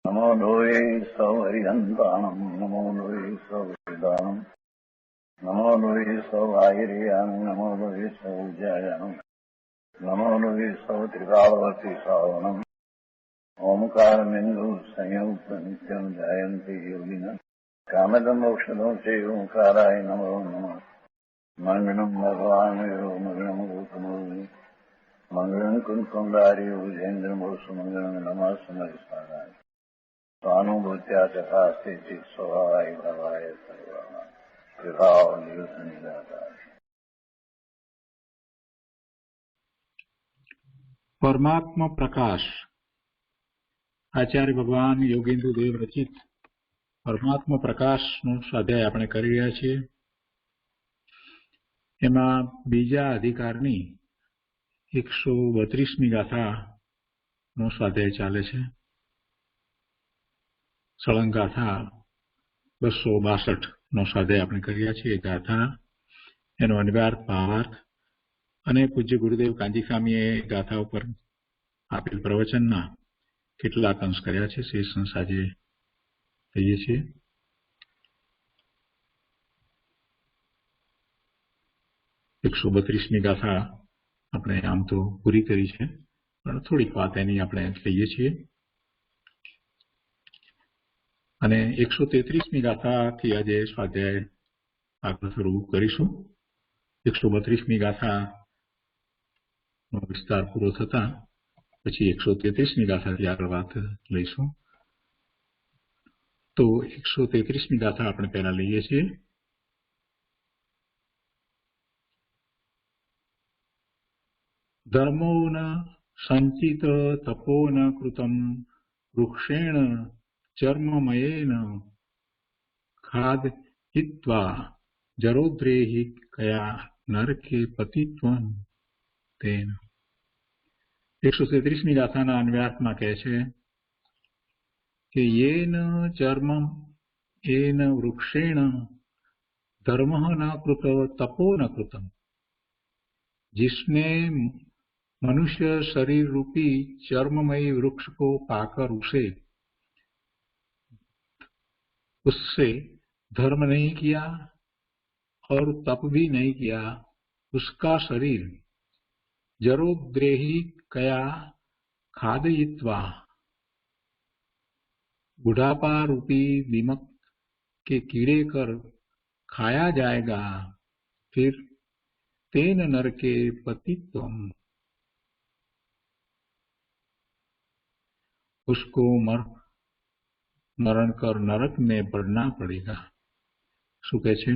नमो लोये सौहरिहन्ताणम् नमो लोये सौहृदानम् नमो लोये सौभागिर्यानम् नमो लोये सौज्यायानम् नमो लोये सौत्रिकावती सावनम् ओंकारमिन्दु संयुक्त नित्यम् जायन्ति योगिनः कामदमोक्षदो चैव ओंकाराय नमो नमः मङ्गलम् भगवान् मङ्गलम् गौतमो मंगलम कुंकुमधारी उजेन्द्रमो सुमंगलम नमः समरिसाराय स्वानुभूत्या तथा स्थिति स्वभावाय भवाय सर्वाणां विभाव नियुक्त निराकार। परमात्मा प्रकाश आचार्य भगवान योगेन्द्र देव रचित परमात्मा प्रकाशનો સ્વાધ્યાય આપણે કરી રહ્યા છીએ। એમાં બીજા અધિકારની 132મી ગાથાનો સ્વાધ્યાય ચાલે છે। સળંગ ગાથા 262નો સ્વાધ્યાય આપણે કર્યા છીએ। ગાથા એનો અનિવાર્ય ભાવાર્થ અને પૂજ્ય ગુરુદેવ કાંજી સ્વામીએ ગાથા ઉપર આપેલ પ્રવચનના કેટલાક અંશ કર્યા છે। શેષ અંશ આજે કહીએ છીએ। એકસો 32મી ગાથા આપણે આમ તો પૂરી કરી છે, પણ થોડીક વાત એની આપણે કહીએ છીએ અને 133મી ગાથાથી આજે સ્વાધ્યાય આગળ શરૂ કરીશું। 132મી ગાથાનો વિસ્તાર પૂરો થતા પછી 133મી ગાથાથી આગળ વાત લઈશું। તો 133મી ગાથા આપણે પહેલા લઈએ છીએ। धर्मो न संचित तपो न कृतं वृक्षेण चर्ममयेन खादयित्वा जरोद्रेहि कया नरके पतित्वं तेन। 133મી ગાથાના અન્વયાર્થમાં કહે છે કે येन चर्मम येन वृक्षेण धर्मः न कृत तपो न कृतं, जिसने मनुष्य शरीर रूपी चर्ममयी वृक्ष को पाकर उससे धर्म नहीं किया और तप भी नहीं किया, उसका शरीर जरोद्रेही कया खादयित्वा बुढ़ापा रूपी दीमक के कीड़े कर खाया जाएगा, फिर तेन नरके पतित्वम, उसको मरण कर नरक में पड़ना पड़ेगा। શું કહે છે?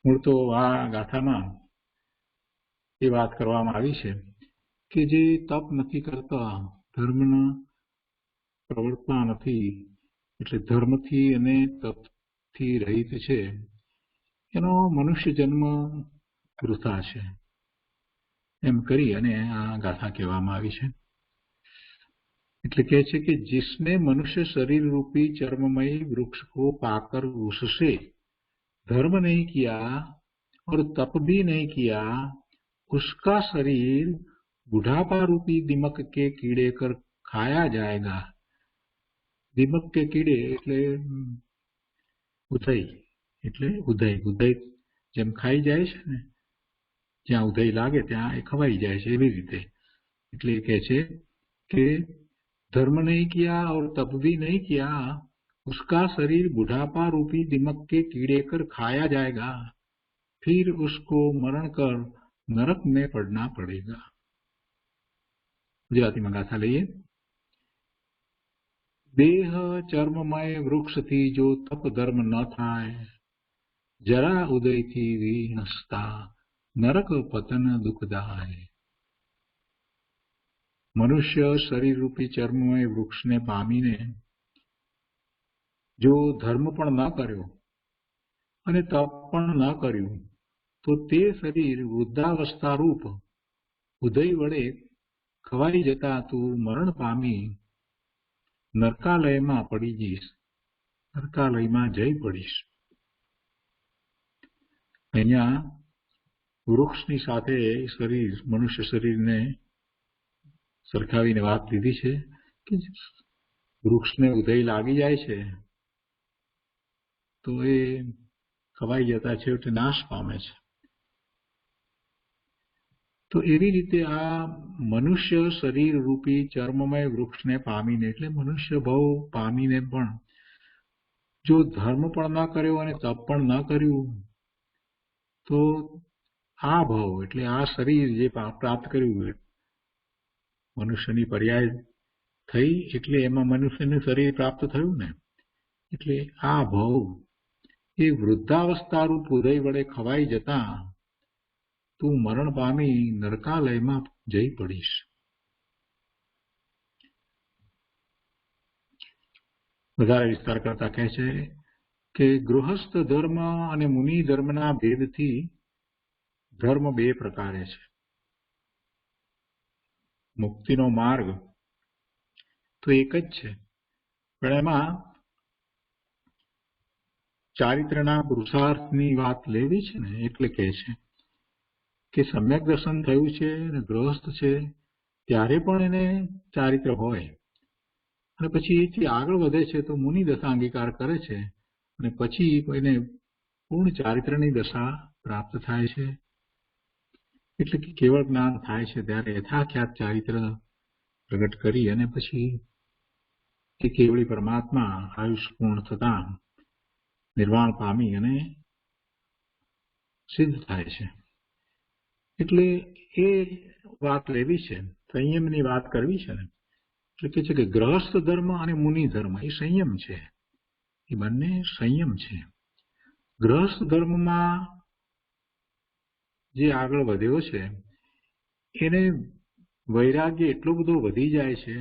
મૂળ તો આ ગાથામાં એ વાત કરવામાં આવી છે કે જે તપ નથી કરતા, ધર્મના પ્રવર્તતા નથી, એટલે ધર્મથી અને તપથી રહિત છે, એનો મનુષ્ય જન્મ વૃથા છે, એમ કરી અને આ ગાથા કહેવામાં આવી છે। એટલે કહે છે કે जिसने मनुष्य शरीर रूपी चर्ममयी वृक्ष को पाकर उससे धर्म नहीं किया और तप भी नहीं किया, उसका शरीर बुढ़ापा रूपी दीमक के कीड़े कर खाया जाएगा। दीमक के कीड़े એટલે ઉધઈ, એટલે ઉધઈ ઉધઈ જેમ ખાઈ જાય છે ને, જ્યાં ઉધઈ લાગે ત્યાં એ ખવાઈ જાય છે, એવી રીતે। એટલે કહે છે કે धर्म नहीं किया और तप भी नहीं किया, उसका शरीर बुढ़ापा रूपी दीमक के कीड़े कर खाया जाएगा, फिर उसको मरण कर नरक में पड़ना पड़ेगा। गुजराती में गाथा लईए। देह चर्ममय वृक्ष थी जो तप धर्म न थाय, जरा उदय थी विनस्ता नरक पतन दुखदाय। मनुष्य शरीर रूपी चर्ममय वृक्ष ने पामीने जो धर्म पण न कर्यो अने तप पण न कर्યું, तो ते शरीर वृद्धावस्था रूप उदय वडे खवाई जता तू मरण पामी नरकालयमां पड़ी जईश, नरकालयमां जई पड़ीश। अहींया वृक्षनी साथे शरीर, मनुष्य शरीरने सरखावीने વાત લીધી છે કે વૃક્ષને ઉદય લાગી જાય છે તો એ ખવાઈ જતા છેવટે નાશ પામે છે. તો એવી રીતે આ મનુષ્ય શરીર રૂપી ચર્મમય વૃક્ષને પામીને એટલે મનુષ્ય ભાવ પામીને પણ જો ધર્મ પણ ન કર્યો અને તપ પણ ન કર્યું તો આ ભાવ એટલે આ શરીર જે પ્રાપ્ત કર્યું મનુષ્યની પર્યાય થઈ એટલે એમાં મનુષ્યનું શરીર પ્રાપ્ત થયું ને, એટલે આ ભાવ એ વૃદ્ધાવસ્થા રૂપ ઉદય વડે ખવાઈ જતા તું મરણ પામી નરકાલયમાં જઈ પડીશ. વધારે વિસ્તાર કરતા કહે છે કે ગૃહસ્થ ધર્મ અને મુનિ ધર્મના ભેદથી ધર્મ બે પ્રકારે છે. મુક્તિનો માર્ગ તો એક જ છે, પણ એમાં ચારિત્રના પુરુષાર્થની વાત લેવી છે ને, એટલે કહે છે કે સમ્યક દર્શન થયું છે અને ગૃહસ્થ છે ત્યારે પણ એને ચારિત્ર હોય અને પછી એથી આગળ વધે છે તો મુનિ દશા અંગીકાર કરે છે અને પછી એને પૂર્ણ ચારિત્રની દશા પ્રાપ્ત થાય છે. એટલે કે કેવળ જ્ઞાન થાય છે ત્યારે યથાખ્યાત ચારિત્ર પ્રગટ કરી અને પછી એ કેવળી પરમાત્મા આયુષ પૂર્ણ થતા નિર્વાણ પામી અને સિદ્ધ થાય છે. એટલે એ વાત લેવી છે, સંયમની વાત કરવી છે ને, એટલે કે છે કે ગૃહસ્થ ધર્મ અને મુનિ ધર્મ એ સંયમ છે, એ બંને સંયમ છે. ગૃહસ્થ ધર્મમાં જે આગળ વધ્યો છે એને વૈરાગ્ય એટલો બધો વધી જાય છે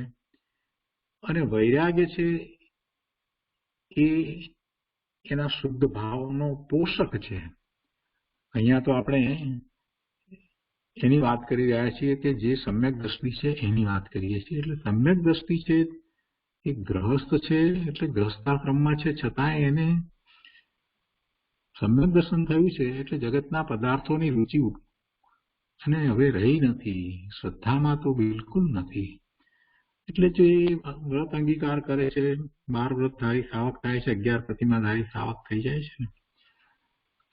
અને વૈરાગ્ય છે એ એના શુદ્ધ ભાવનો પોષક છે. અહીંયા તો આપણે એની વાત કરી રહ્યા છીએ કે જે સમ્યક દ્રષ્ટિ છે એની વાત કરીએ છીએ. એટલે સમ્યક દ્રષ્ટિ છે એ ગ્રહસ્થ છે એટલે ગ્રહસ્થાશ્રમમાં છે, છતાં એને સમ્યક દર્શન થયું છે એટલે જગતના પદાર્થોની રુચિ અને હવે રહી નથી, શ્રદ્ધામાં તો બિલકુલ નથી. એટલે જો એ વ્રત અંગીકાર કરે છે, 12 વ્રતધારી શ્રાવક થાય છે, 11 પ્રતિમાધારી શ્રાવક થઈ જાય છે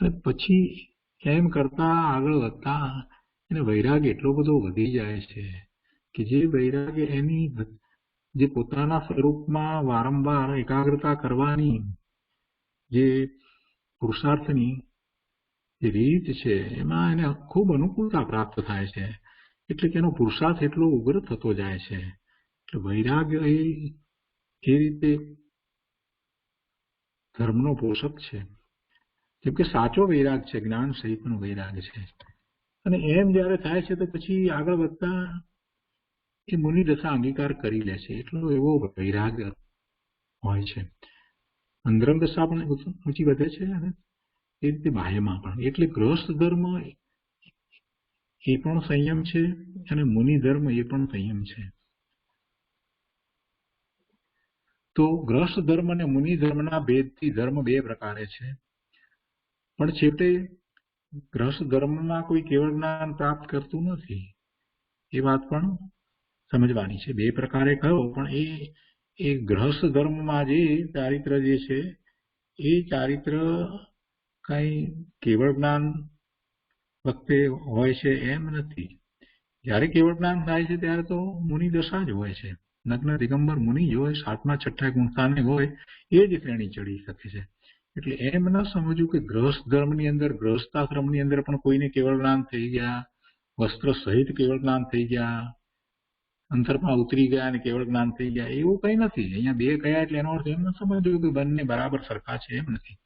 અને પછી એમ કરતા આગળ વધતા એને વૈરાગ્ય એટલો બધો વધી જાય છે કે જે વૈરાગ્ય એની જે પોતાના સ્વરૂપમાં વારંવાર એકાગ્રતા કરવાની જે પુરુષાર્થની જે રીત છે એમાં એને ખૂબ અનુકૂળતા પ્રાપ્ત થાય છે. એટલે કે એનો પુરુષાર્થ એટલો ઉગ્ર થતો જાય છે. એટલે વૈરાગ્ય એ રીતે ધર્મનો પોષક છે, જેમ કે સાચો વૈરાગ છે, જ્ઞાન સહિતનો વૈરાગ છે. અને એમ જયારે થાય છે તો પછી આગળ વધતા એ મુનિ દશા અંગીકાર કરી લે છે, એટલો એવો વૈરાગ હોય છે. અંતરંગ દશા પણ ઊંચી વધે છે અને એ રીતે બાહ્યમાં પણ. એટલે ગૃહસ્થ ધર્મ એ પણ સંયમ છે અને મુનિ ધર્મ એ પણ સંયમ છે. તો ગૃહસ્થ ધર્મ અને મુનિ ધર્મના ભેદથી ધર્મ બે પ્રકારે છે, પણ છેવટે ગૃહસ્થ ધર્મમાં કોઈ કેવળ જ્ઞાન પ્રાપ્ત કરતું નથી, એ વાત પણ સમજવાની છે. બે પ્રકારે કહો પણ એ ગૃહસ્થ ધર્મમાં જે ચારિત્ર જે છે એ ચારિત્ર કઈ કેવળ જ્ઞાન વખતે હોય છે એમ નથી. જ્યારે કેવળ જ્ઞાન થાય છે ત્યારે તો મુનિ દશા જ હોય છે, નગ્ન દિગંબર મુનિ જ હોય, 7મા 6ઠા ગુણસ્થાને હોય એ જ શ્રેણી ચડી શકે છે. એટલે એમ ન સમજવું કે ગૃહસ્થ ધર્મની અંદર ગૃહસ્થાશ્રમની અંદર પણ કોઈને કેવળ જ્ઞાન થઈ ગયા, વસ્ત્ર સહિત કેવળ જ્ઞાન થઈ ગયા, અંતરમાં ઉતરી ગયા અને કેવળ જ્ઞાન થઈ ગયા, એવું કઈ નથી. અહીંયા બે કયા એટલે એનો અર્થ એમ ન સમજવું કે બંને બરાબર સરખા છે, એમ નથી.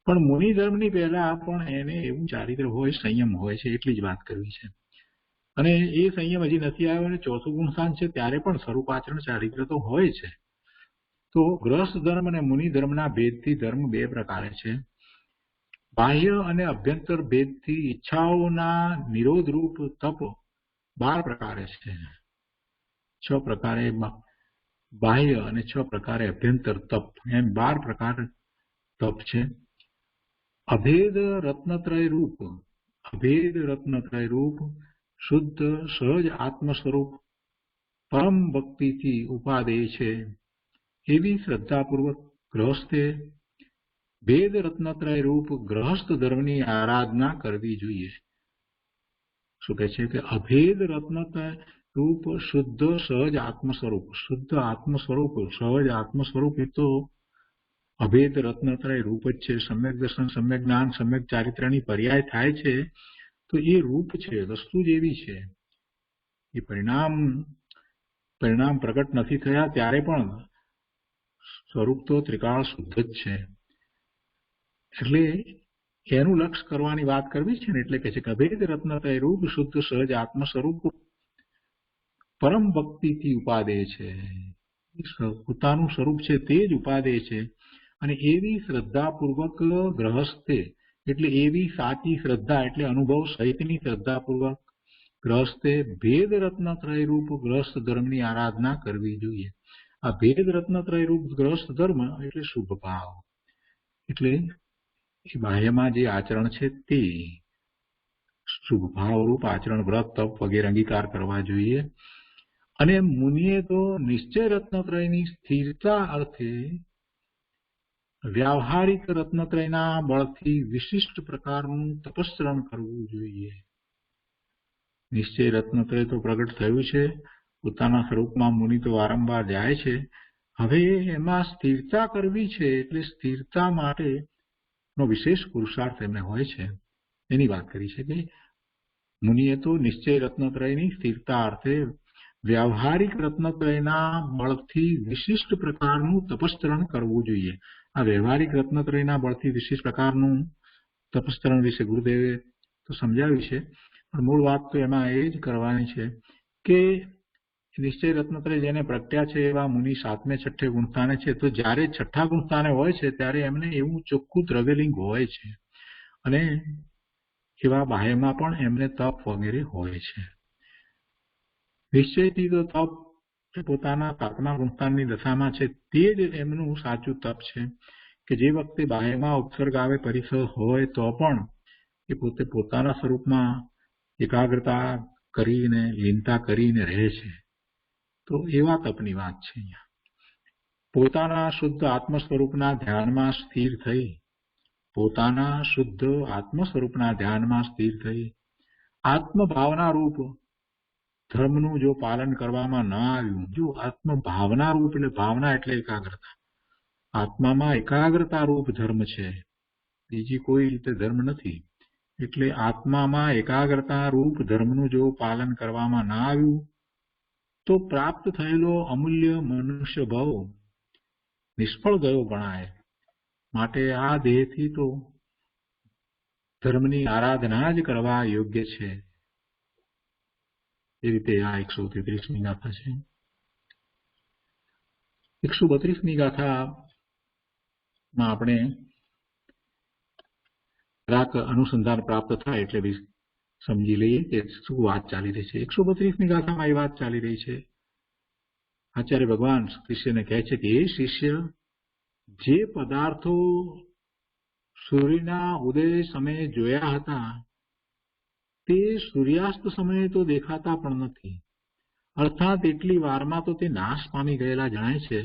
પણ મુનિ ધર્મની પહેલા પણ એને એવું ચારિત્ર હોય, સંયમ હોય છે, એટલી જ વાત કરવી છે. અને એ સંયમ હજી નથી આવ્યો અને 4થું ગુણસ્થાન છે ત્યારે પણ સ્વરૂપાચરણ ચારિત્ર તો હોય છે. તો ગૃહસ્થ ધર્મ અને મુનિ ધર્મના ભેદથી ધર્મ બે પ્રકારે છે. બાહ્ય અને અભ્યંતર ભેદથી ઈચ્છાઓના નિરોધ રૂપ તપ 12 પ્રકારે છે. 6 પ્રકારે બાહ્ય અને 6 પ્રકારે અભ્યંતર તપ, એમ 12 પ્રકાર તપ છે. અભેદ રત્નત્રય રૂપ, અભેદ રત્નત્રય રૂપ શુદ્ધ સહજ આત્મ સ્વરૂપ પરમ ભક્તિથી ઉપાદેય છે એવી શ્રદ્ધાપૂર્વક ગૃહસ્થે વેદ રત્નત્રય રૂપ ગૃહસ્થ ધર્મની આરાધના કરવી જોઈએ. શું કહે છે કે અભેદ રત્નત્રય રૂપ શુદ્ધ સહજ આત્મ સ્વરૂપ, શુદ્ધ આત્મ સ્વરૂપ, સહજ આત્મ સ્વરૂપ એ તો અભેદ રત્નત્રય રૂપ જ છે. સમ્યક દર્શન, સમ્યક જ્ઞાન, સમ્યક ચારિત્ર્યની પર્યાય થાય છે તો એ રૂપ છે, વસ્તુ જ એવી છે. એ પરિણામ પ્રગટ નથી થયા ત્યારે પણ સ્વરૂપ તો ત્રિકાળ શુદ્ધ જ છે. એટલે એનું લક્ષ કરવાની વાત કરવી છે ને, એટલે કે છે કે અભેદ રત્નત્રય રૂપ શુદ્ધ સહજ આત્મ સ્વરૂપ પરમ ભક્તિથી ઉપાદે છે. પોતાનું સ્વરૂપ છે તે જ ઉપાદે છે. અને એવી શ્રદ્ધાપૂર્વક ગ્રહસ્થે, એટલે એવી સાચી શ્રદ્ધા, એટલે અનુભવ સહિતની શ્રદ્ધાપૂર્વક ગ્રહસ્થે ભેદ રત્નત્રય રૂપ ગ્રહસ્થ ધર્મની આરાધના કરવી જોઈએ. આ ભેદ રત્નત્રય રૂપ ગ્રહસ્થ ધર્મ એટલે શુભ ભાવ, એટલે એ બાહ્યમાં જે આચરણ છે તે શુભ ભાવરૂપ આચરણ, વ્રત, તપ વગેરે અંગીકાર કરવા જોઈએ. અને મુનિએ તો નિશ્ચય રત્નત્રયની સ્થિરતા અર્થે વ્યાવહારિક રત્નત્રયના બળથી વિશિષ્ટ પ્રકારનું તપસ્રણ કરવું જોઈએ. નિશ્ચય રત્નત્રય તો પ્રગટ થયું છે, પોતાના સ્વરૂપમાં મુનિ તો વારંવાર જાય છે. હવે એમાં સ્થિરતા કરવી છે, એટલે સ્થિરતા માટેનો વિશેષ પુરુષાર્થ એમને હોય છે. એની વાત કરી છે કે મુનિએ તો નિશ્ચય રત્નત્રયની સ્થિરતા અર્થે વ્યાવહારિક રત્નત્રયના બળથી વિશિષ્ટ પ્રકારનું તપસ્તરણ કરવું જોઈએ. આ વ્યવહારિક રત્નત્રયના બળથી વિશિષ્ટ પ્રકારનું તપસ્તરણ વિશે ગુરુદેવે તો સમજાવ્યું છે, પણ મૂળ વાત તો એમાં એ જ કરવાની છે કે નિશ્ચય રત્નત્રય જેને પ્રગટ્યા છે એવા મુનિ સાતમે છઠ્ઠે ગુણસ્થાને છે. તો જ્યારે છઠ્ઠા ગુણસ્થાને હોય છે ત્યારે એમને એવું ચોખ્ખું દ્રવ્યલિંગ હોય છે, અને એવા બાહ્યમાં પણ એમને તપ વગેરે હોય છે. નિશ્ચયથી તો તપ પોતાના સાતમા ગુણસ્થાનની દશામાં છે તે જ એમનું સાચું તપ છે, કે જે વખતે બાહ્યમાં ઉપસર્ગ આવે, પરિસર હોય તો પણ એ પોતે પોતાના સ્વરૂપમાં એકાગ્રતા કરીને, લીનતા કરીને રહે છે. તો એવા તપની વાત છે અહીંયા. પોતાના શુદ્ધ આત્મ સ્વરૂપના ધ્યાનમાં સ્થિર થઈ, પોતાના શુદ્ધ આત્મ સ્વરૂપના ધ્યાનમાં સ્થિર થઈ આત્મભાવના રૂપ ધર્મનું જો પાલન કરવામાં ન આવ્યું, જો આત્મભાવના રૂપ, એટલે ભાવના એટલે એકાગ્રતા, આત્મામાં એકાગ્રતા રૂપ ધર્મ છે, બીજી કોઈ રીતે ધર્મ નથી. એટલે આત્મામાં એકાગ્રતા રૂપ ધર્મનું જો પાલન કરવામાં ન આવ્યું તો પ્રાપ્ત થયેલો અમૂલ્ય મનુષ્ય ભાવ નિષ્ફળ ગયો ગણાય. માટે આ દેહથી તો ધર્મની આરાધના જ કરવા યોગ્ય છે. એ રીતે આ 133મી ગાથા છે. 132મી ગાથામાં આપણે જરાક અનુસંધાન પ્રાપ્ત થાય એટલે સમજી લઈએ કે શું વાત ચાલી રહી છે. 132મી ગાથામાં એ વાત ચાલી રહી છે, આચાર્ય ભગવાન શિષ્યને કહે છે કે એ શિષ્ય, જે પદાર્થો સૂર્યના ઉદય સમયે જોયા હતા તે સૂર્યાસ્ત સમયે તો દેખાતા પણ નથી, અર્થાત એટલી વારમાં તો તે નાશ પામી ગયેલા જણાય છે.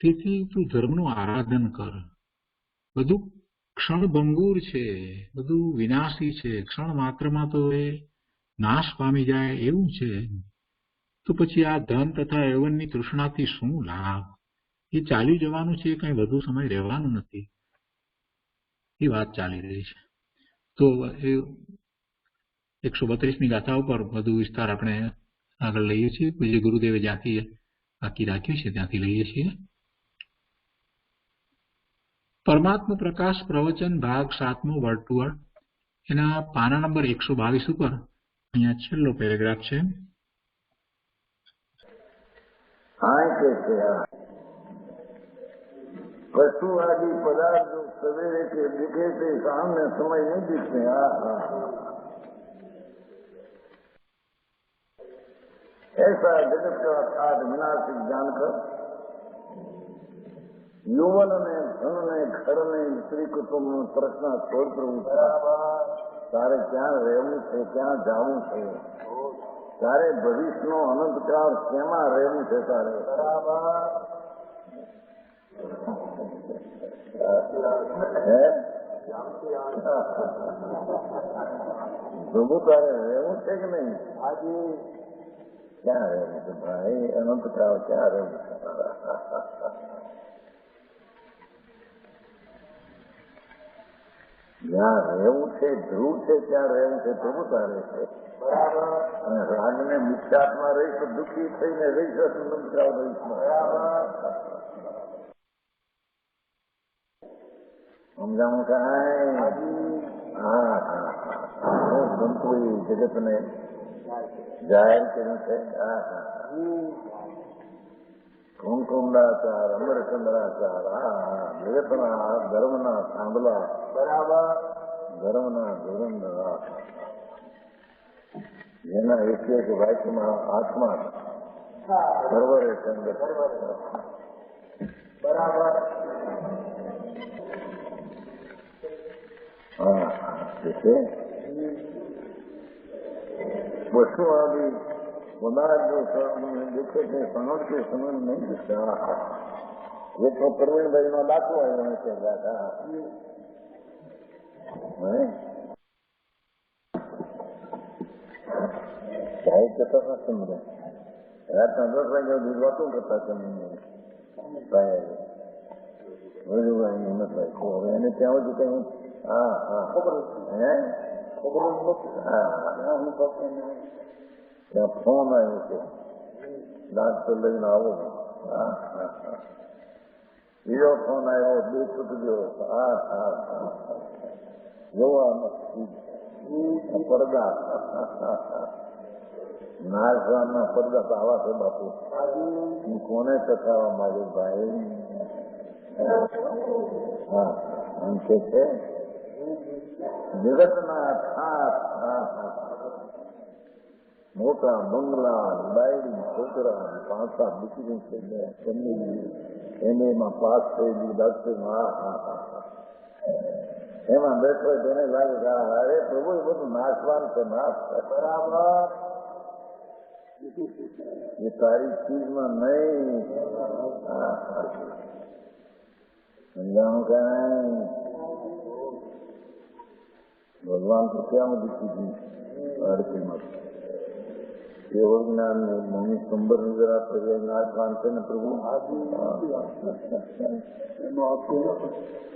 તેથી તું ધર્મનું આરાધન કર. બધું ક્ષણભંગુર છે, બધું વિનાશી છે, ક્ષણ માત્રમાં તો એ નાશ પામી જાય એવું છે. તો પછી આ ધન તથા યૌવનની તૃષ્ણાથી શું લાભ? એ ચાલી જવાનું છે, કઈ વધુ સમય રહેવાનું નથી. એ વાત ચાલી રહી છે. તો એ 132મી ગાથા ઉપર વધુ વિસ્તાર આપણે આગળ લઈએ છીએ, જે ગુરુદેવે જ્યાંથી બાકી રાખ્યું છે ત્યાંથી લઈએ છીએ. પરમાત્મા પ્રકાશ પ્રવચન ભાગ 7મો વર્ડ ટુ વર્ડ, એના પાના નંબર 122 ઉપર અહીંયા છેલ્લો પેરેગ્રાફ છે. वस्तु आदि पदार्थ जो सवेरे के दिखे थे सामने समय नहीं दिखते। ऐसा जगत का अर्थात विनाशिक जानकर युवन ने धन ने घर ने स्त्री कुटुंब નો પ્રશ્ન છોડ પ્રભુ, તારે ક્યાં રહેવું છે, ક્યાં જવું છે, તારે ભવિષ્યનો અનંતકાળ કેમાં રહેવું છે તારે. પ્રભુ તારે રહેવું છે કે નહીં? ક્યાં રહેવું છે ભાઈ? અનંતકાળ ક્યાં રહેવું છે? જ્યાં રહેવું છે, ધ્રુવ છે, ત્યાં રહેવું છે. પ્રભુ તારે છે. અને રાગને મિથ્યાત્મા રહીશ તો દુઃખી થઈને રહીશ, અનંતકાળ રહીશ. સમજાણું કાંઈ? હા હા, સંતોએ જગતને જાહેર કર્યું છે. હા હા, કુમકુંડાચાર, અમરચંદ્રાચાર. હા, જગતના ધર્મના સાંભળા, ધર્મના ધુરંધર, જેના એક વાક્યમાં આત્મા સર્વરે ચંદ્ર. બરાબર. હા, છે વસ્તુવાદી પદાર્થ જો દેખે છે, સમજશે, સમજ નહીં દિખતા. એ તો પ્રવીણભાઈ નો દાખલો આવ્યો છે. સાહિત્ય તો સમજ રાતના 10 વાગ્યા સુધી વાતું કરતા વજુભાઈ હિંમત રાખો. હવે એને ત્યાં સુધી કહ્યું. હા હા, ત્યાં ફોન આવ્યો છે, ડાક્ટર લઈને આવો. બીજો ફોન આવ્યો, 2 છૂટજો. હા હા, જોવા પડદા નાશવાના પડદા તો આવા છે બાપુ. હું કોને ટકાવવા માંગુ ભાઈ? હા, એમ કે છે જગતના ખાસ મોટા બંગલા, બાયડી, છોકરા, પાછા દીકરી છે, એને એમાં પાસ થઈ ગયું ડોક્ટરમાં. હા હા હા, એમાં બેઠો તેને લાગે કે અરે પ્રભુ એ બધું નાશવાન છે. નાશ બરાબર, એ તારી ચીજમાં નહીં. સમજાણું કાંઈ? ભગવાન તો ક્યાં દીધી અડતીમાં કેવળ જ્ઞાન મમ્મી સંબર નજરા પ્રજ્ઞા નાશવાન છે ને પ્રભુ.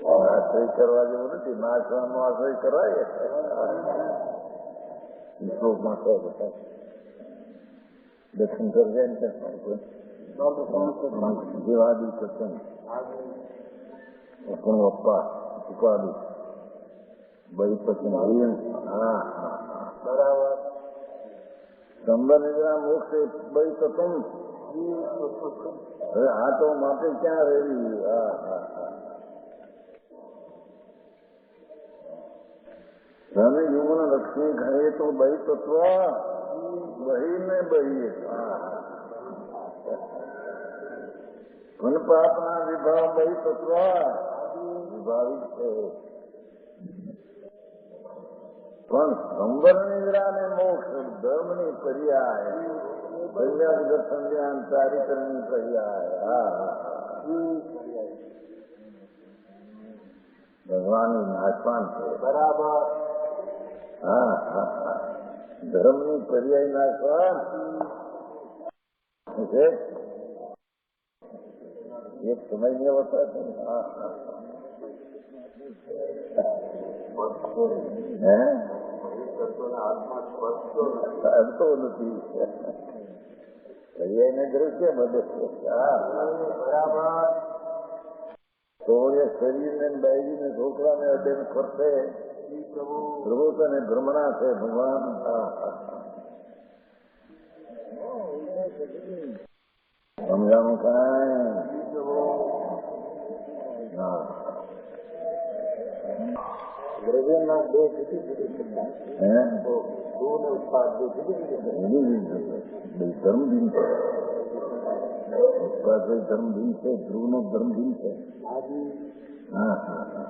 આશ્રય કરવા જેવું નથી. નાશવાનો આશ્રય કરાય. શ્લોકમાં કહો બધા દર્શન કરજે ને જેવાદી સત્સંગ અપ્પા ઉપાધિ બહી પછી. હા બરાબર. સંબર નિદ્રા મોક્ષ બહી તો તું. હવે આ તો માટે ક્યાં રહેવી? હા હા હા, ધન યુવન લક્ષ્મી ઘરે તો બહી તત્વ બહી ને બહીએ. ઘન પાપના વિભાવ બહી તત્વ વિભાવિત છે. પણ સંવર નિદ્રા ને મોક્ષ ધર્મની પર્યાય, દર્શન જ્ઞાન ચારિત્રની પર્યાય. હા ભગવાનની નાશવાન છે. બરાબર. હા હા હા, ધર્મની પર્યાય નાશવાન છે. એક સમયની અવસ્થા છે. હા હા, અડતો નથી. પર્યાયને દ્રશ્ય બધે. બરાબર. તો એ શરીરને બાયરીને છોકરાને અડે ફરશે. પ્રભુ તને ભ્રમણા છે ભગવાન. સમજાણું કાંઈ? હા, દ્રવ્યના બે જુદી જુદી ધર્મદીન છે. ધર્મદીન છે, ધ્રુવનો ધર્મદીન છે. હા હા હા,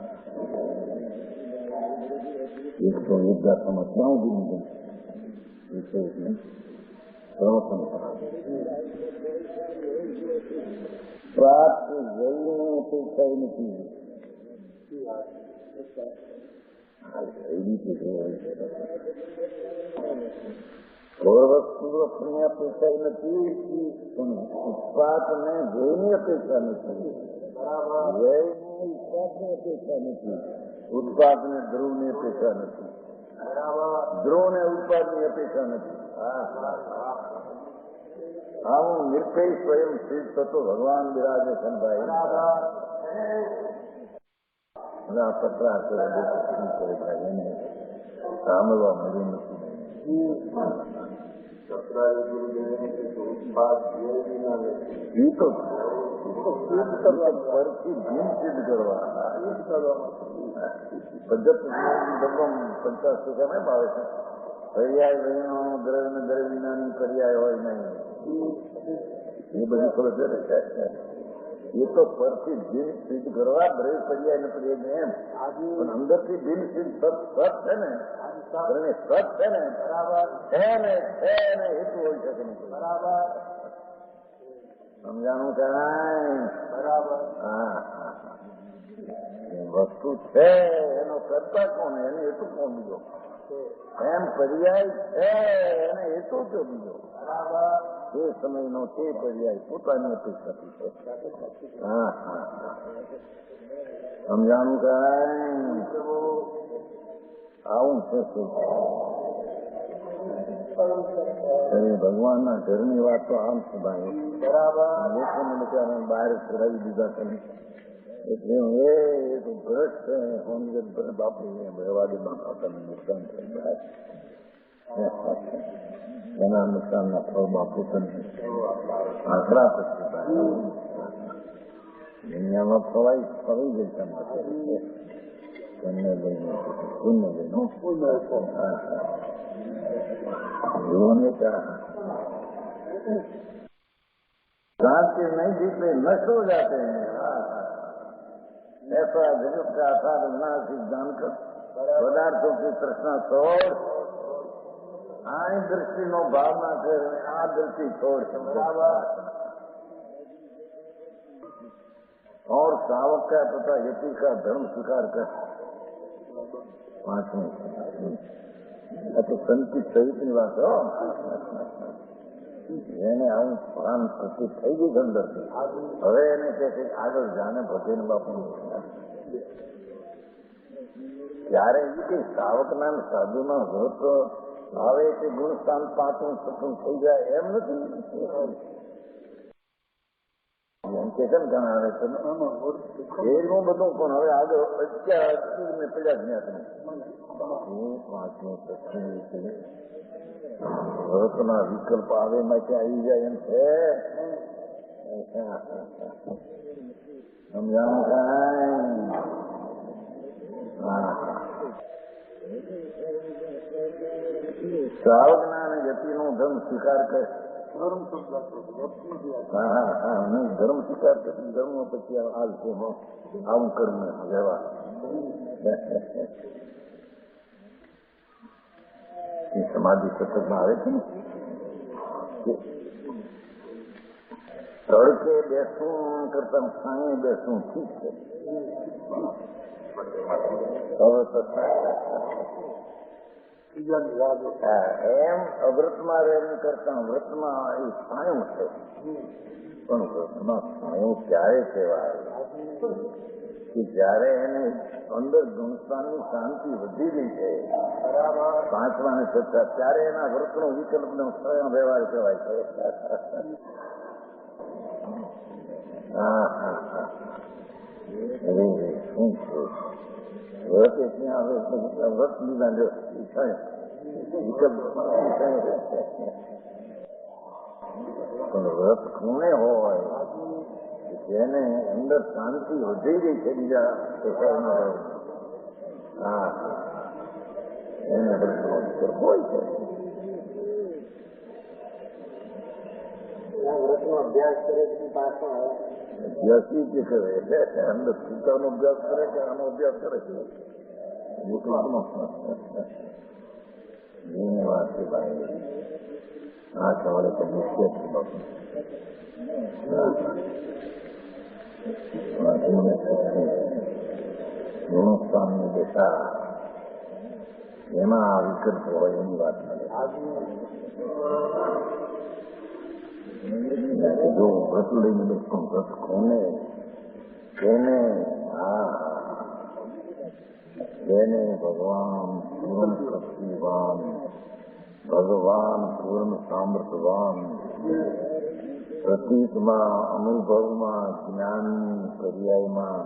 101 ગાથામાં ક્યાં સુધી પ્રવચન પ્રાપ્ત જઈને અપેક્ષા નથી. કોઈ વસ્તુ આપણી અપેક્ષા નથી, પણ ઉત્પાદને વ્યયની અપેક્ષા નથી. વ્યયની ઉત્પાદની અપેક્ષા નથી, ઉત્પાદને ધ્રુવની અપેક્ષા નથી, ધ્રુવને ઉત્પાદની અપેક્ષા નથી. આવું નિર્ભય સ્વયં સિદ્ધ થતો ભગવાન બિરાજે છે ભાઈ. પતરા કરે ભાઈ, એને સાંભળવા મળ્યું નથી. એ તો પરથી ભીમ સિદ્ધ કરવા પદ્ધતિ 50 એમ આવે છે. પર્યાય વિનો દ્રવ્ય દ્રવ્ય વિનાની પર્યાય હોય નહીં, એ બધી ખબર છે. એ તો પરથી ભીમ સિદ્ધ કરવા દ્રવ્ય પર્યાય ને પર્યાય એમ, પણ અંદરથી ભીમ સિદ્ધ સત છે ને, સત છે ને, એને હેતુ હોય શકે નહીં. સમજાણું કાંઈ? હા, વસ્તુ છે એનો કરતા કોણ, એને હેતુ કોણ બીજો? એમ પર્યાય છે એને હેતુ તો બીજો. તે સમયનો તે પર્યાય પોતાની અપેક્ષાથી છે. હા, સમજાણું કાંઈ? આવું છે. ભગવાનના ઘરની વાત તો આમ છે ભાઈ. લોકોને બિચારા બહાર ચડાવી દીધા છે એટલે એ તો ભ્રષ્ટ છે. બાપુ વ્યવહારી બાપા નુકસાન થાય, એના નુકસાનના ફળ બાપુ આશરા પછી દુનિયામાં ફવાઈ ગઈ તમારે પુણ્ય લઈને शांति नहीं जीते नष्ट हो जाते हैं. ऐसा जगत का आधार विनाशिक जानकर पदार्थों की तृष्णा छोड़, आई दृष्टि नो भावना कर, आ दृष्टि छोड़ और सावक का तथा यति का धर्म स्वीकार कर. 5મી તો સંતિ સહિતની વાત હો. એને આવું ભાન પ્રતિ થઈ ગયું અંદર. હવે એને કે આગળ જાને ભજન બાપુ ત્યારે એ કઈ સાવકના સાધુના વ્રત આવે કે ગુણસ્થાન 5નું સત્સંગ થઈ જાય એમ નથી. એમ કે છે ને ઘણા આવે છે એનું બધું, પણ હવે આગળ અત્યારે પેલા જ ત્યાં 5નું સત્સંગ વ્રતના વિકલ્પ આવે માટે આવી જાય એમ છે. સમજાણું કાંઈ? સાવજ્ઞા અને ગતિનો ધર્મ સ્વીકાર કરે. ધર્મ સ્વીકાર કરે. ધર્મ પછી આવશે આવું કર્મ વ્યવહાર. સમાધિ સતતમાં આવે છે ને, તડકે બેસવું કરતા સાંજે બેસવું ઠીક છે. એમ અવ્રતમાં રહેવું કરતા વ્રતમાં એ સાયું છે. પણ વ્રતમાં સાયું ક્યારે કહેવાય કે જયારે એને અંદર ગુણસ્થાનની શાંતિ વધી ગઈ છે, 5મા અને 6, ત્યારે એના વ્રતનો વિકલ્પનો સ્વયં વ્યવહાર કહેવાય છે. શું છે વ્રત? એટલે હવે વ્રત લીધા વિકલ્પ. પણ વ્રત કોને હોય જેને અંદર શાંતિ વધી ગઈ છે બીજા પ્રકારમાં, એને હોય છે. વ્રતનો અભ્યાસ કરે પછી પાછો અભ્યાસી કે કરે અંદર સીતાનો અભ્યાસ કરે કે આનો અભ્યાસ કરે છે. એની વાત છે ભાઈ. આ સવારે તો મુશ્કેલ છે બાપુ. ગુણસ્થાનની બેઠા એમાં આ વિકલ્પ હોય એની વાત નથી. જો વ્રત લઈને બેઠું વ્રત કોને તેને તેને ભગવાન પૂર્ણ શક્તિવાન, ભગવાન પૂર્ણ સામર્થવાન, પ્રતીતમાં અનુભવમાં જ્ઞાનની પર્યાયમાં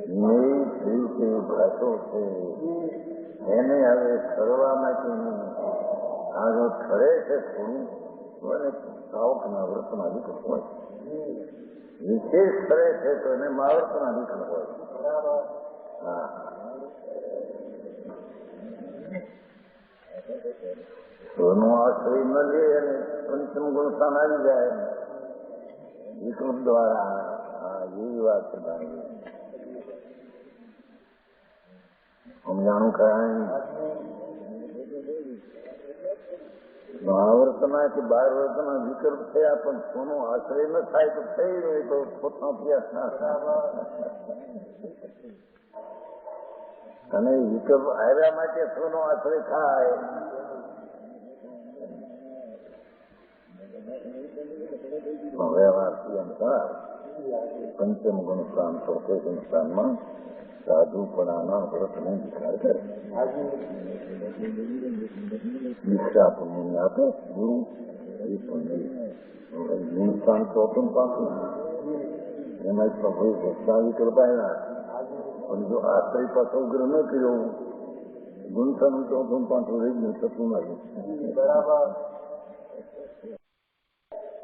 નિમિત્ત રીતે ભાષો છે. એને હવે ઠરવા માટેનું આગળ ઠરે છે થોડું અને સાવકના વ્રતના વિકલ્પ હોય, વિશેષ ઠરે છે તો એને મહાવ્રતના વિકલ્પ હોય. હા, સોનું આશ્રય ન લે અને પંચમ ગુણસ્થાન આવી જાય વિકલ્પ દ્વારા. હા, એવી વાત છે ભાઈ. સમજાણું કરાય. મહાવ્રતના કે બાર વ્રતના વિકલ્પ થયા પણ સોનો આશ્રય ન થાય તો થઈ રહ્યો તો પોતાનો પ્રયાસ ના થાય. અને વિકલ્પ આવ્યા માટે સોનો આશ્રય થાય. વ્યવહારથી અનુસાર પંચમ ગુણસ્થાન ચોથે ગુણસ્થાનમાં સાધુપણાના વ્રતને વિચાર કરે. દીક્ષા પણ આપે ગુરુ એ પણ ગુણસ્થાન ચોથું પાછું એમાં ભાઈ વસ્તા વિકલ્પ આવ્યા પણ જો આશ્રય પાછો ઉગ્ર ન કર્યો ગુણસ્થાન ચોથું પાછું રહી ગયું થતું નથી. બરાબર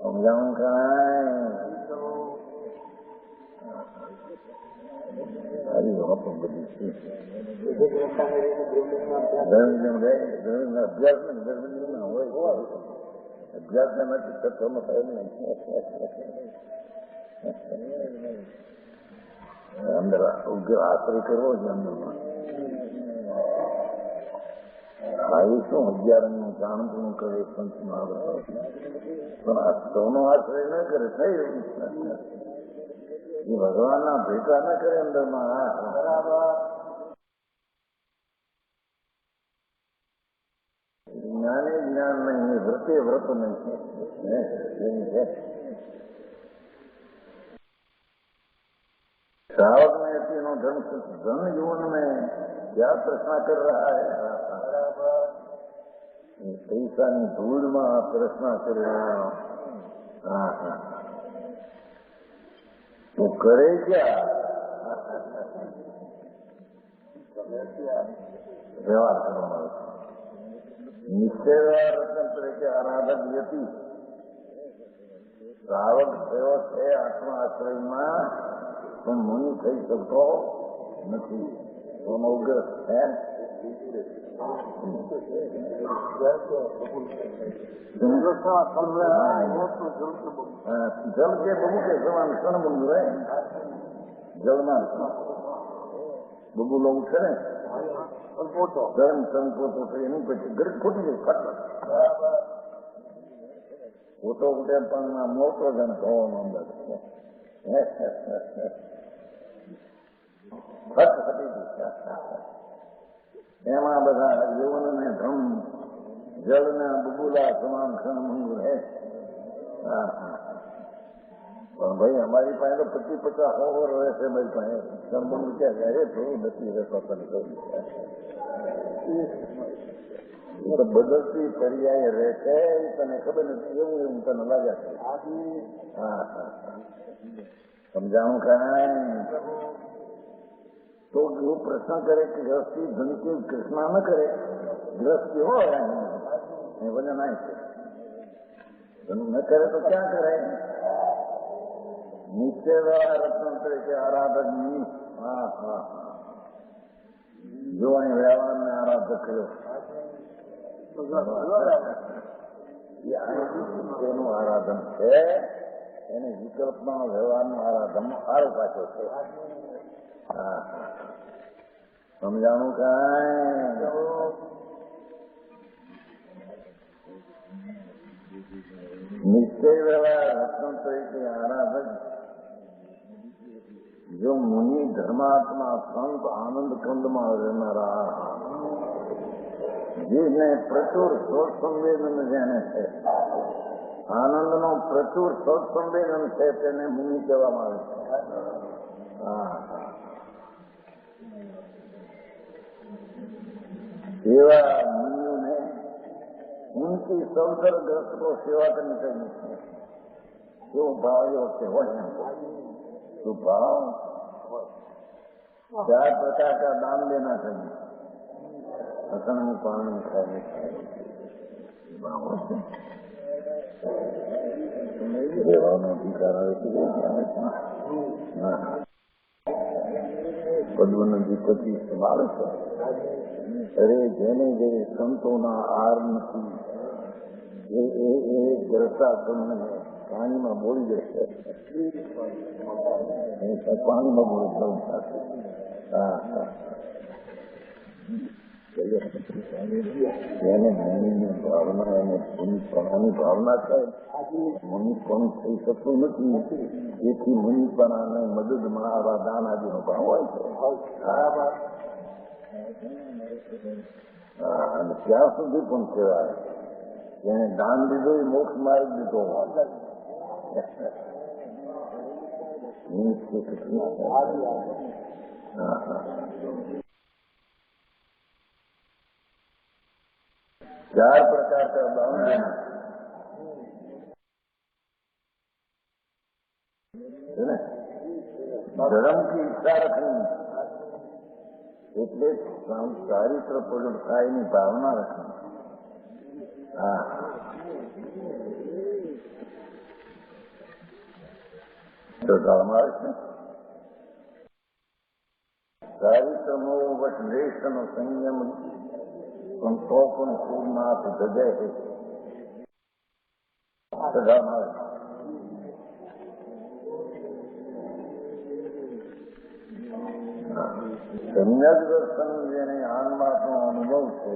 સમજાવું કાંઈ સારી વાતો બધી છે. અભ્યાસ ને ગરમીમાં હોય અભ્યાસના નથી તત્વમાં થાય નહીં. અંદર ઉગ્ર આશ્રય કરવો છે અંદરમાં. આ એ શું 11 નું જાણવું કરે પંચ મહાવ્રત પણ આ સૌનો આશ્રય ન કરે થઈ રહ્યું એ ભગવાનના ભેટા ન કરે અંદરમાં. જ્ઞાને જ્ઞાન નહીં, વ્રતે વ્રત નહીં છે. श्रावक में तीनों धर्म धन जीवन में क्या प्रश्न कर रहा है? पैसा ની ધૂળમાં પ્રશ્ન કરી રહ્યો. તું કરે ક્યાં? વ્યવહાર કરવામાં આવે છે. નિશ્ચય રત્ન તરીકે આરાધક વ્યક્તિ શ્રાવક થયો છે આત્મા આશ્રયમાં પણ મુનિ થઈ શકતો નથી. ઉગ્ર છે. જલ કે બબુ કે સમાન ક્ષણ બંધુ રહે. જળમાં બબુ લોકો છે ને ગરમ સંકોચો છે એની પછી ગરજ ખોટી જાય ફાટલા પોતો ઉઠે પણ મોટો જણ ધોવાનો અંદાજ એમાં બધા યૌવન ને ધમ જળના બબુલા તમામ ક્ષણ મંગુ રહે. પણ ભાઈ અમારી પાસે તો 25-50 ઓવર રહે છે. મારી પાસે સંબંધ ક્યાં જાય થોડું નથી રહેતો. તને બદલતી પર્યાય રહે છે તને ખબર નથી. એવું તને લાગ્યા છે. સમજાણું કાંઈ તો એવું પ્રશ્ન કરે કે ગ્રસ્તી ધનથી કૃષ્ણ ન કરે. ગ્રસ્તી હોય એ વજન આય છે ધન ન કરે તો ક્યાં કરે? નિશ્ચય રત્ન તરીકે આરાધકની. જો અહીં વ્યવહારને આરાધક કર્યો તેનું આરાધન છે. એને વિકલ્પમાં વ્યવહારનું આરાધન આરોપ આપ્યો છે. સમજાણું કાંઈ? નિશ્ચય વ્યવહાર રત્ન તરીકે આરાધક जो मुनि धर्मात्मा संत आनंद कुंड में रहना जिसने प्रचुर सोच संवेदन जेने है आनंद नो प्रचुर सोच संवेदन है तेने मुनि कहेवामां आवे छे। एवा मुनियों ने उनकी संसर्गग्रस्त को सेवा करनी चाहिए। जो भाव से हो तो भाव 4 प्रकार का दान देना चाहिए। असन पानी खाने પદ્મનદી પતિ સંભાળે છે। અરે જેને જે સંતોના આર નથી એ જરતા તમને પાણીમાં બોળી જશે। પાણીમાં બોળી જવું થશે। એને મુનિની ભાવના એને મુનિપણાની ભાવના થાય। મુનિપણું થઈ શકતું નથી તેથી મુનિપણાને મદદમાં આવા દાન આદિનો ભાવ હોય છે। અને ત્યાં સુધી પણ કહેવાય જેને દાન દીધો એ મોક્ષ માર્ગ દીધો હોય। चार प्रकार का दान देना है ना। धर्म की इच्छा रखनी એટલે ચારિત્ર પ્રગટ થાય એની ભાવના રખની। તો ધર્માર્થ છે ચારિત્રનો વટલેશનો સંયમ સંતો પણ પૂર્ણાથ જજે છે। સમ્યક દર્શન જેને આત્માનો અનુભવ છે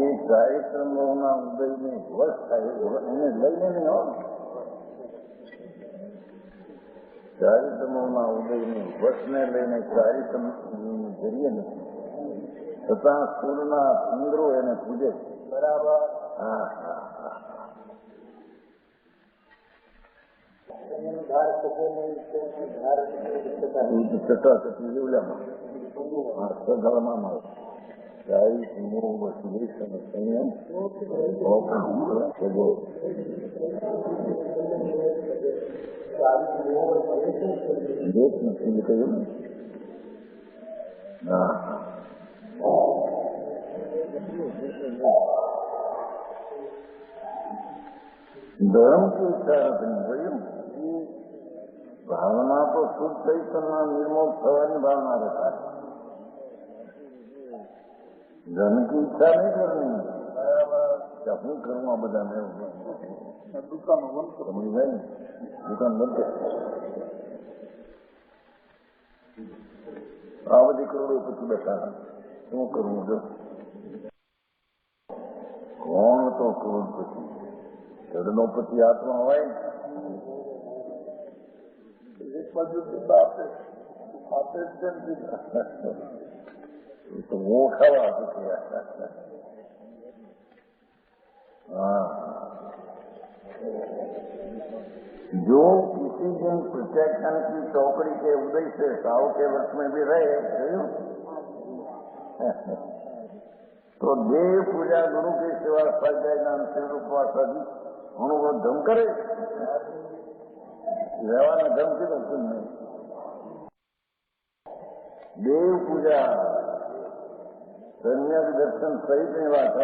એ ચારિત્રમોના ઉદયને વશ થાય એને લઈને નહીં હોય। ચારિત્રમોના ઉદયની વશને લઈને ચારિત્રમ જરીએ નથી છતાં સૂરના ઇન્દ્રો એને પૂજે બરાબર। દેશ નથી કહ્યું ને। धर्म की इच्छा रखनी बोलिए। भावना तो शुद्ध चैतन्य निर्मोल थवानी भावना रहता है। धन की इच्छा नहीं करनी। क्या हूँ करूँ बदा मैं दुकान बंद समझ गए दुकान बंद आ बधी करोड़ोपति बैठा शू करूँ जो कौन तो करोड़पति જડનોપતિ આત્મા હોય એક બાજુ આપે આપે તો वो खावा जो किसी दिन प्रोटेक्शन की चौकड़ी के उदय से 100 के वर्ष में भी रहे तो देव पूजा गुरु की सेवा स्वाध्याय नाम शिव उपवास आदि अनुभव धम करे રહેવાના ધમ કીધું નહીં। દેવ પૂજા સમ્યક દર્શન સહિતની વાત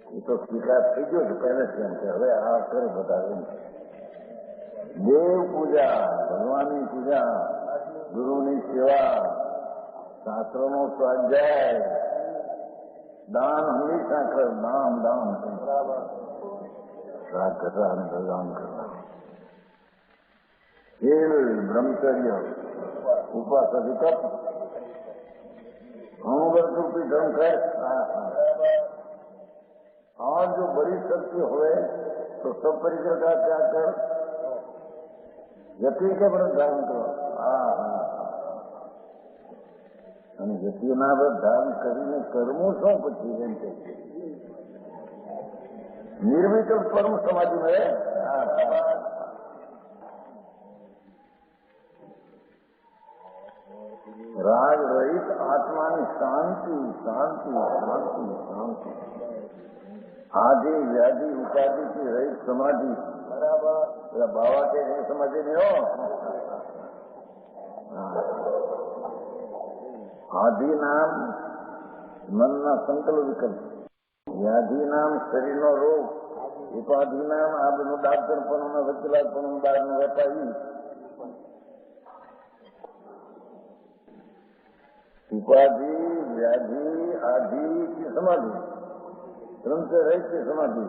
એ તો સ્વીકાર થઈ ગયો છે પહેલેથી એમ કે હવે આ કરે બધા દેવ પૂજા ભગવાનની પૂજા ગુરુની સેવા શાસ્ત્રોનો સ્વાધ્યાય દાન હંમેશા કર દાન દાન બરાબર श्राद्ध करना भगवान करना ब्रह्मचर्य उपवास अधिकप अनुव्रत रूपी धर्म कर और जो बड़ी शक्ति हुए तो सब परिकर का त्याग कर यति के व्रत धारण करो। અને યતિના વ્રત ધારણ કરીને કરવું શું પછી એમ કે નિર્વિકલ્પ પરમ સમાધિ મળે। રાગ રહિત આત્માની શાંતિ શાંતિ શાંતિ શાંતિ आदि व्याधि उपाधि की रहित समाधि। बराबर बाबा के नहीं समाधि नहीं हो। आदि नाम मन ना संकल्प विकल्प, व्याधि नाम शरीर नो रोग, उपाधि नाम આ બધું ડાક્ટરપણું વકીલાતપણું બહારનો વેપારી। उपाधि व्याधि आदि की समाधि, क्रम से रहित की समाधि।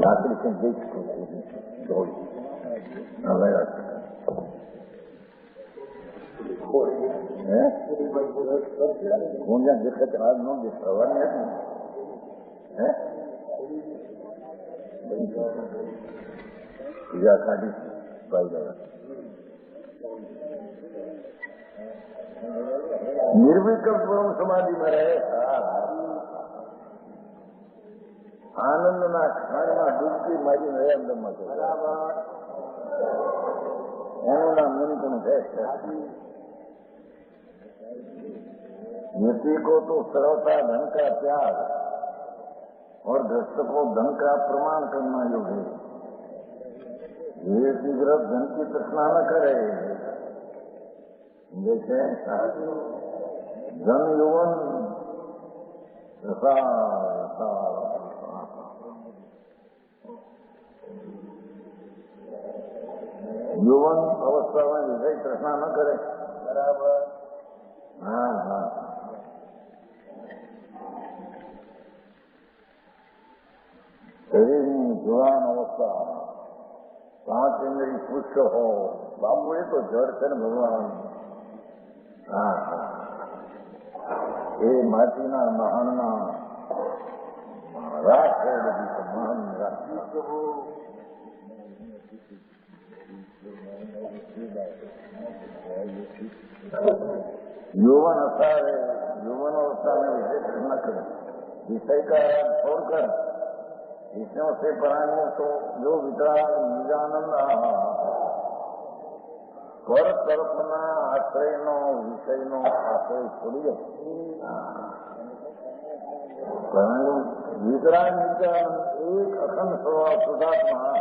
लाकड़ी से देख गुंजा दिक्कत आज नो दिखा है पूजा खाड़ी पाई जाए। निर्विकल्प परम समाधि में रहे। આનંદના ખાણમાં ડૂબકી મારી રહે અંદરમાં એનું નામ નિમકણ છે। यति को तो सरलता धन का त्याग और ग्रस्त को धन का प्रमाण करना योग है। ये शीघ्र धन की तृष्णा न करे। जैसे धन यौवन यौवन अवस्था में विषय तृष्णा न करे। बराबर। हाँ शरीर जुवान अवस्था 5 इंद्रिय पुष्ट हो। बापू ये तो जड़ है न भगवान। એ માટીના મહાનના રાખ છે બધી મહાન રાખ। यौवन अवसार है। यौवन अवस्था में विषय न करे, विषय का छोड़कर विषयों से परायण तो जो वितराग निजानंद पर તરફના આશ્રયનો વિષયનો આશ્રય છોડીએ। પરંતુ વિતરાગ નિત્યાનંદ એક અખંડ સ્વભાવ શુદ્ધાત્મા।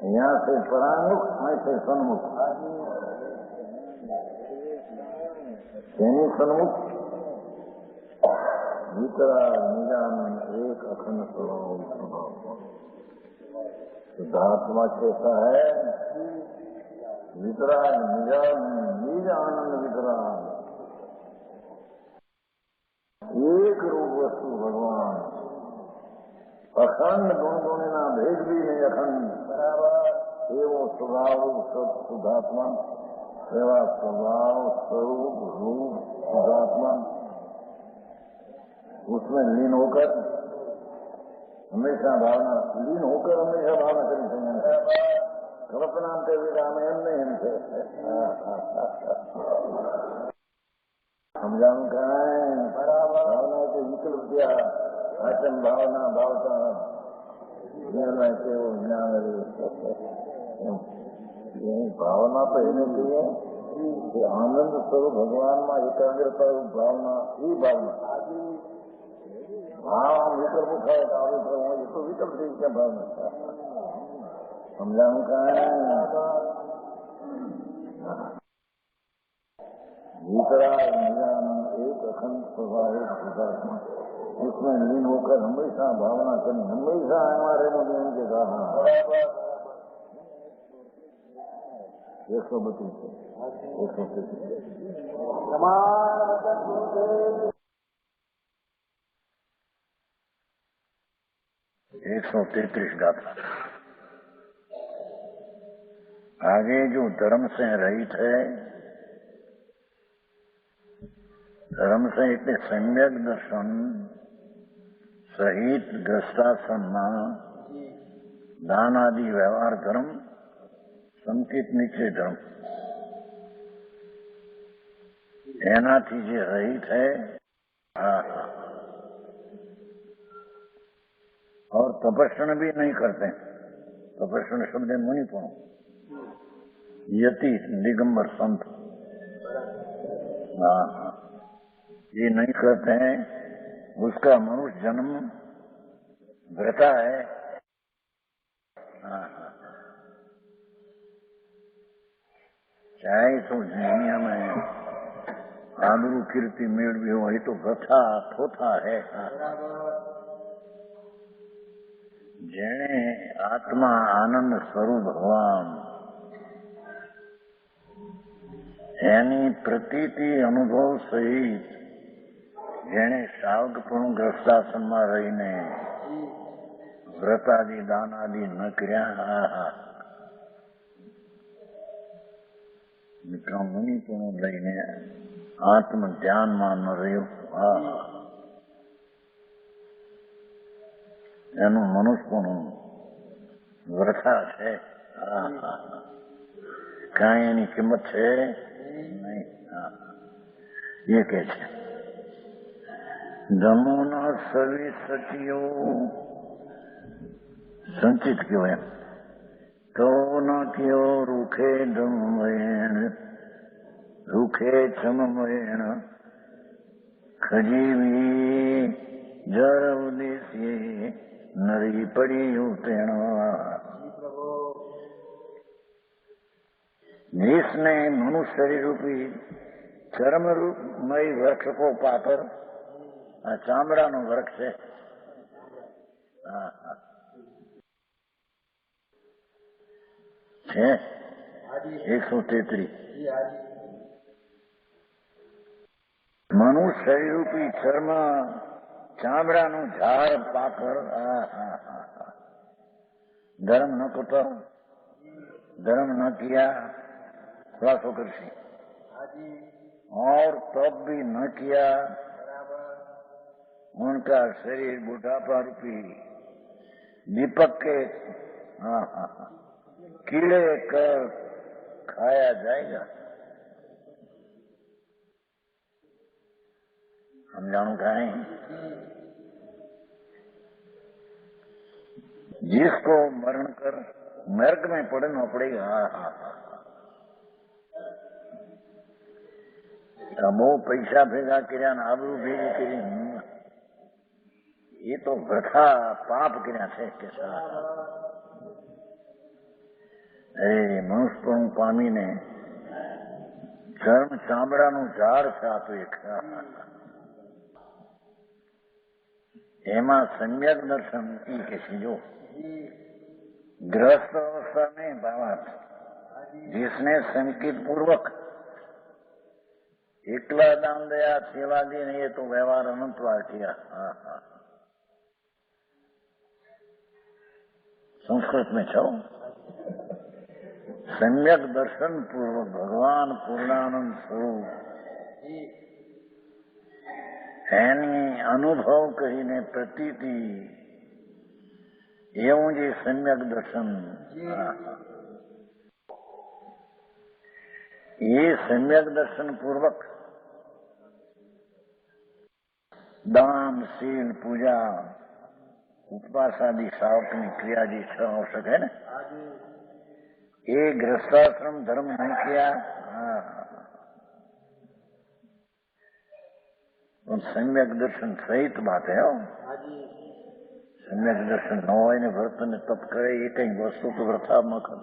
यहाँ से परामुख, वहीं से सन्मुख। सन्मुख वितराग निजानंद एक अखंड स्वभाव। शुद्धात्मा कैसा है? वितराग निज आनंद वितराग, एक रूप वस्तु भगवान, अखंड गुण गुणिना भेद भी नहीं अखंड। बराबर। एवं स्वभाव शुद्धात्मा, सेवा स्वभाव स्वरूप रूप शुद्धात्मा, उसमें लीन होकर हमेशा भावना, लीन होकर हमेशा भावना करी चाहिए। कल्पना के विराम एम नहीं हमसे समझाने का है। बराबर। भावना के विकल्प दिया आचम भावना भावता ज्ञान के वो ज्ञान भावना तो એને કહીએ કે આનંદ સ્વરૂપ ભગવાનમાં એકાગ્રતા ભાવના એ ભાવના। हाँ विकल्प उठाए ये तो विकल्प से क्या भावना समझाऊं का है। वितराग निजानंद एक अखंड स्वाभाविक शुद्धात्मा, उसमें लीन होकर हमेशा भावना करनी, हमेशा हमारे मुझे के कहा 132 133 गाथा। आगे जो धर्म से रहित है, धर्म से એટલે સમ્યક દર્શન સહિત ગ્રસ્તાશ્રમમાં દાન આદि વ્યવહાર ધર્મ, સંકિત નિશ્ચય ધર્મ, એનાથી જે રહિત है और तपस्या भी नहीं करते। तपस्या शब्द मुनिपुण, यति दिगंबर संत, हाँ, ये नहीं करते हैं। उसका मनुष्य जन्म व्रता है। चाहे तो दुनिया में आबरू कीर्ति मेळवी हो, ये तो व्रथा थोथा है। जेने आत्मा आनंद स्वरूप भगवान एनी प्रतीति अनुभव सहित जेने सावकपणું ગ્રસ્તાશ્રમમાં રહીને વ્રતાદિ દાનાદિ ન કર્યા, મિત્રો મુનિપણું લઈને આત્મ ધ્યાનમાં ન રહ્યો, એનું મનુષ્યપણું વ્રથા છે। કાંઈ એની કિંમત છે નહીં। એ કે છે ધમોના સવી સચિયો સંચિત કયો એમ તો ન કયો રૂખે ધમવેણ રૂખે છમવેણ ખજીવી જર ઉદેશ્ય નરી પડી ઉતેણ। जिसने मनुष्य शरीर रूपी चर्म रूपमय वृक्ष को पाकर, चामड़ा नो वृक्ष है, 133 मनुष्य शरीर रूपी चर्म चामड़ा नो झाड़ पाकर धर्म न करता, धर्म न किया, श्वास होकर से, और तब भी न किया, उनका शरीर बुढ़ापा रूपी दीपक के कीड़े कर खाया जाएगा। हम जानू खाएं, जिसको मरण कर नर्क में पड़ना पड़ेगा। बહુ પૈસા ભેગા કર્યા ને આબરૂ ભેગી કરી, એ તો વૃથા પાપ કર્યા છે કે અરે મનુષ્યપણું પામીને ચર્મ ચામડાનું ઝાડ છે આ તો એક, એમાં સમ્યક દર્શન ઈ કે છે જો ग्रस्त अवस्था में भावार्थ, जिसने संकित पूर्वक एकला दान दया सेवा दी नहीं है तो व्यवहार अनंतवार किया। संस्कृत में छो सम्यक दर्शन पूर्वक भगवान पूर्णानंद स्वरूप एनी अनुभव कहीने प्रतीति એવું જે સમ્યક દર્શન, એ સમ્યક દર્શન પૂર્વક દાન શીલ પૂજા ઉપવાસ આદि સાવકની ક્રિયા જે हो सके ने, ये ग्रस्ताश्रम धर्म नहीं किया, सम्यक दर्शन सहित बात है। सम्यक दर्शन न हो ने व्रत ने तप करे, ये कई वस्तु तो व्रथा न कर।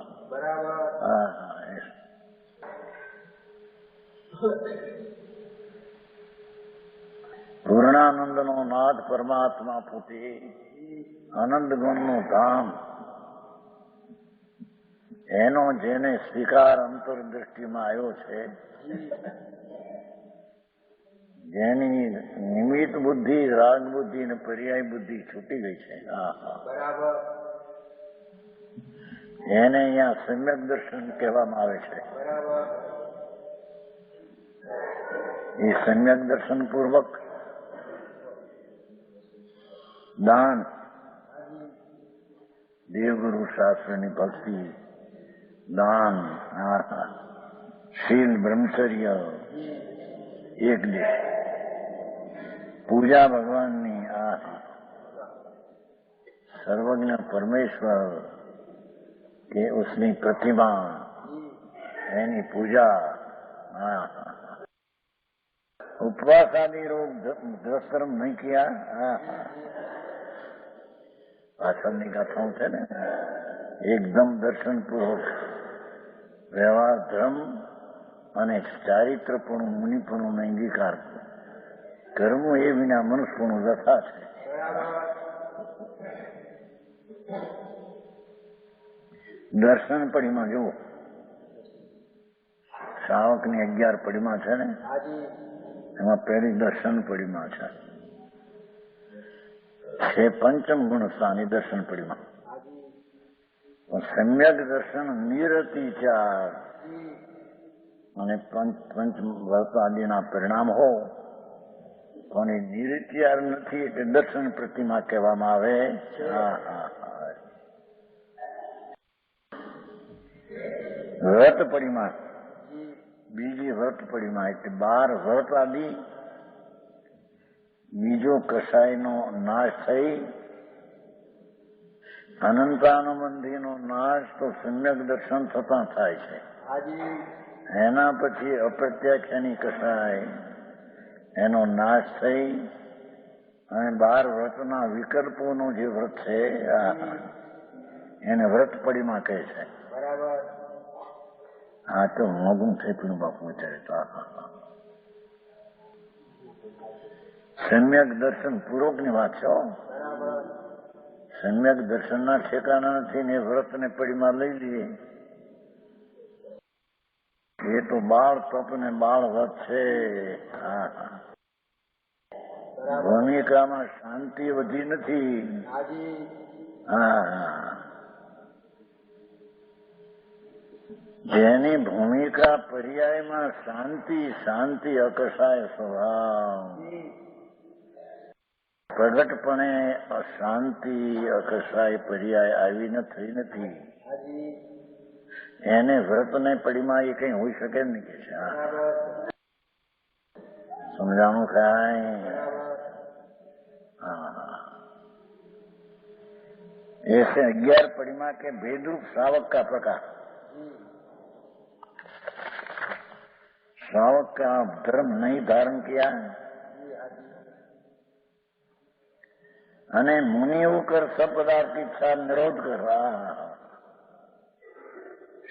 पूर्णानंद नो नाथ परमात्मा पोते आनंद गुण नो धाम, एनो जेने स्वीकार अंतरदृष्टि में आयो छे, જેની નિમિત્ત બુદ્ધિ રાગ બુદ્ધિ ને પર્યાય બુદ્ધિ છૂટી ગઈ છે, એને અહીંયા સમ્યક દર્શન કહેવામાં આવે છે. એ સમ્યક દર્શન પૂર્વક દાન, દેવગુરુ શાસ્ત્રની ભક્તિ, દાન, શીલ, બ્રહ્મચર્ય, એક દેશ, પૂજા ભગવાનની, સર્વજ્ઞ પરમેશ્વર કે उसની પ્રતિમા, એની પૂજા, उपवास आदि रोग दस कर्म नहीं किया. પાછળની ગાથાઓ છે ને, એકદમ દર્શન પૂર્વક વ્યવહાર, ધર્મ અને ચારિત્રપણું, મુનિપણું અંગીકાર કરવું એ વિના મનુષ્યપણું વ્યથા છે. દર્શન પડીમાં જુઓ, શ્રાવકની 11 પડીમાં છે ને, એમાં પહેલી દર્શન પડીમાં છે પંચમ ગુણ સ્થાની દર્શન પડીમાં. સમ્યક દર્શન નિરતિચાર અને પંચ વર્ત આદિના પરિણામ હો, પણ એ નિરતિચાર નથી એટલે દર્શન પ્રતિમા કહેવામાં આવે. વ્રત પડીમાં, બીજી વ્રત પડીમાં એટલે 12 વ્રત આદિ, બીજો કસાયનો નાશ થઈ અનંતાનુબંધીનો નાશ તો સમ્યક દર્શન થતા થાય છે. એના પછી અપ્રત્યક્ષની કસાય, એનો નાશ થઈ અને 12 વ્રતના વિકલ્પોનો જે વ્રત છે એને વ્રત પડીમાં કહે છે. આ તો મોગું થેપલું બાપુ અત્યારે સમ્યક દર્શન પૂર્વકની વાત છે. સમ્યક દર્શનના ઠેકાણા નથી ને વ્રતને પડીમાં લઈ લઈએ, એ તો બાળ તપ ને બાળ વ્રત છે. ભૂમિકામાં શાંતિ વધી નથી. જેની ભૂમિકા પર્યાયમાં શાંતિ, શાંતિ અકસાય સ્વભાવ, પ્રગટપણે અશાંતિ અકસાય પર્યાય આવી નથી. એને વ્રતને પડીમાં એ કઈ હોઈ શકે નહીં કે છે. સમજાણું કાંઈ? ऐसे 11 परिमा के भेदरूप श्रावक का प्रकार. श्रावक का धर्म नहीं धारण किया અને મુનિઓ કર सब पदार्थ की इच्छा निरोध कर रहा,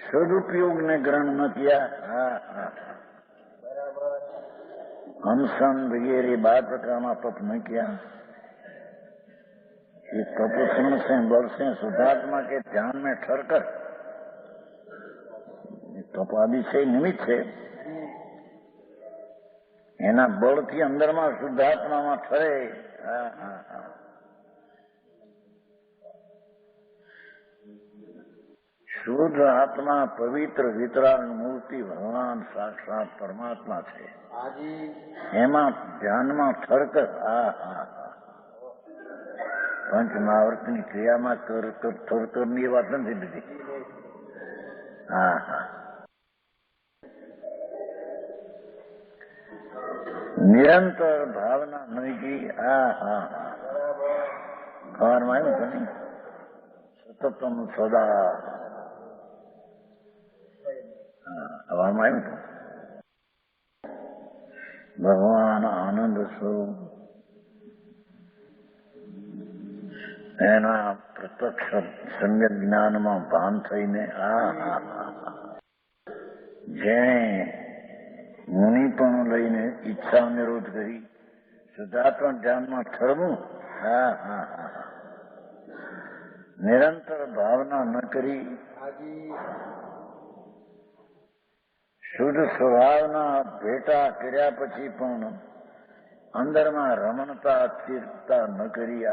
सदुपयोग ने ग्रहण न किया, अनशन वगैरह 12 प्रकार तप न किया. ये तपोषण से बल से शुद्धात्मा के ध्यान में ठहरकर, तप आदि से निमित्त है, एना बल थी अंदर में शुद्धात्मा में ठहरे. શુદ્ધ આત્મા પવિત્ર વિતરાગ મૂર્તિ ભગવાન સાક્ષાત પરમાત્મા છે. એમાં ધ્યાનમાં ઠરકર પંચ મહાવર્તની ક્રિયામાં થોડની વાત નથી દીધી. નિરંતર ભાવના નવી. ખબરમાં આવ્યું છે ને, સતતમ સદા હવામાં આવ્યું હતું. ભગવાન આનંદ સ્વરૂપ, એના પ્રત્યક્ષ સમ્યક જ્ઞાનમાં ભાન થઈને જેણે મુનિપણું લઈને ઈચ્છા નિરોધ કરી, શુદ્ધાત્મા ધ્યાનમાં ઠરવું, નિરંતર ભાવના ન કરી, શુદ્ધ સ્વભાવના ભેટા કર્યા પછી પણ અંદરમાં રમણતા સ્થિરતા ન કરી,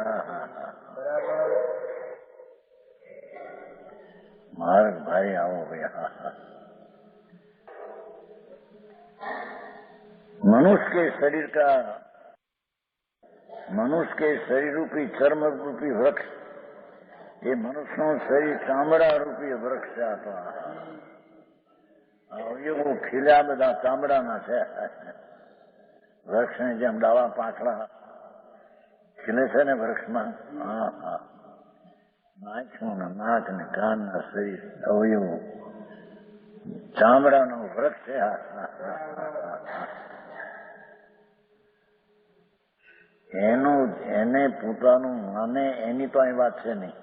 मार्ग भाई आओ भैया। मनुष्य के शरीर रूपी चर्म रूपी वृक्ष, ये मनुष्य शरीर चामड़ा रूपी वृक्ष હતા। એવું ખીલ્યા બધા ચામડાના છે। વૃક્ષની જેમ ડાળા પાંખડા ખીલે છે ને વૃક્ષમાં। હા હા, આંખનું ને નાક ને કાન ના શરીર અવયવો ચામડાનું વૃક્ષ છે। એને પોતાનું માને એની તો અહીં વાત છે નહીં।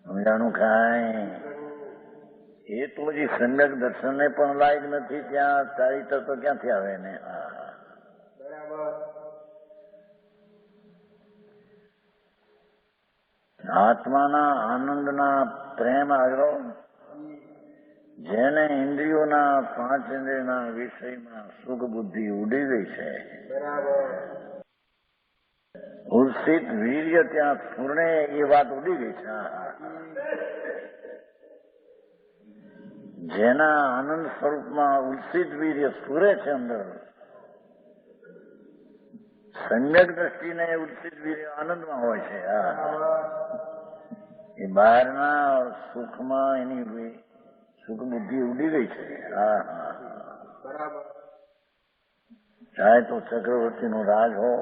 સમજાણું કાંઈ? એ તો હજી સમ્યક દર્શનને પણ લાયક નથી, ત્યાં ચારિત્ર તો ક્યાંથી આવે ને? આત્માના આનંદના પ્રેમ આવ્યો, જેને ઇન્દ્રિયોના 5 ઇન્દ્રિયના વિષયમાં સુખ બુદ્ધિ ઉડી ગઈ છે, ઉર્ષિત વીર્ય ત્યાં પૂર્ણે એ વાત ઉડી ગઈ છે। જેના આનંદ સ્વરૂપમાં ઉર્ષિત વીર્ય સ્ફુરે છે અંદર, સમ્યક દ્રષ્ટિને ઉર્ષિત વીર્ય આનંદમાં હોય છે। એ બહારના સુખમાં એની સુખ બુદ્ધિ ઉડી ગઈ છે। ચાહે તો ચક્રવર્તીનો રાજ હો,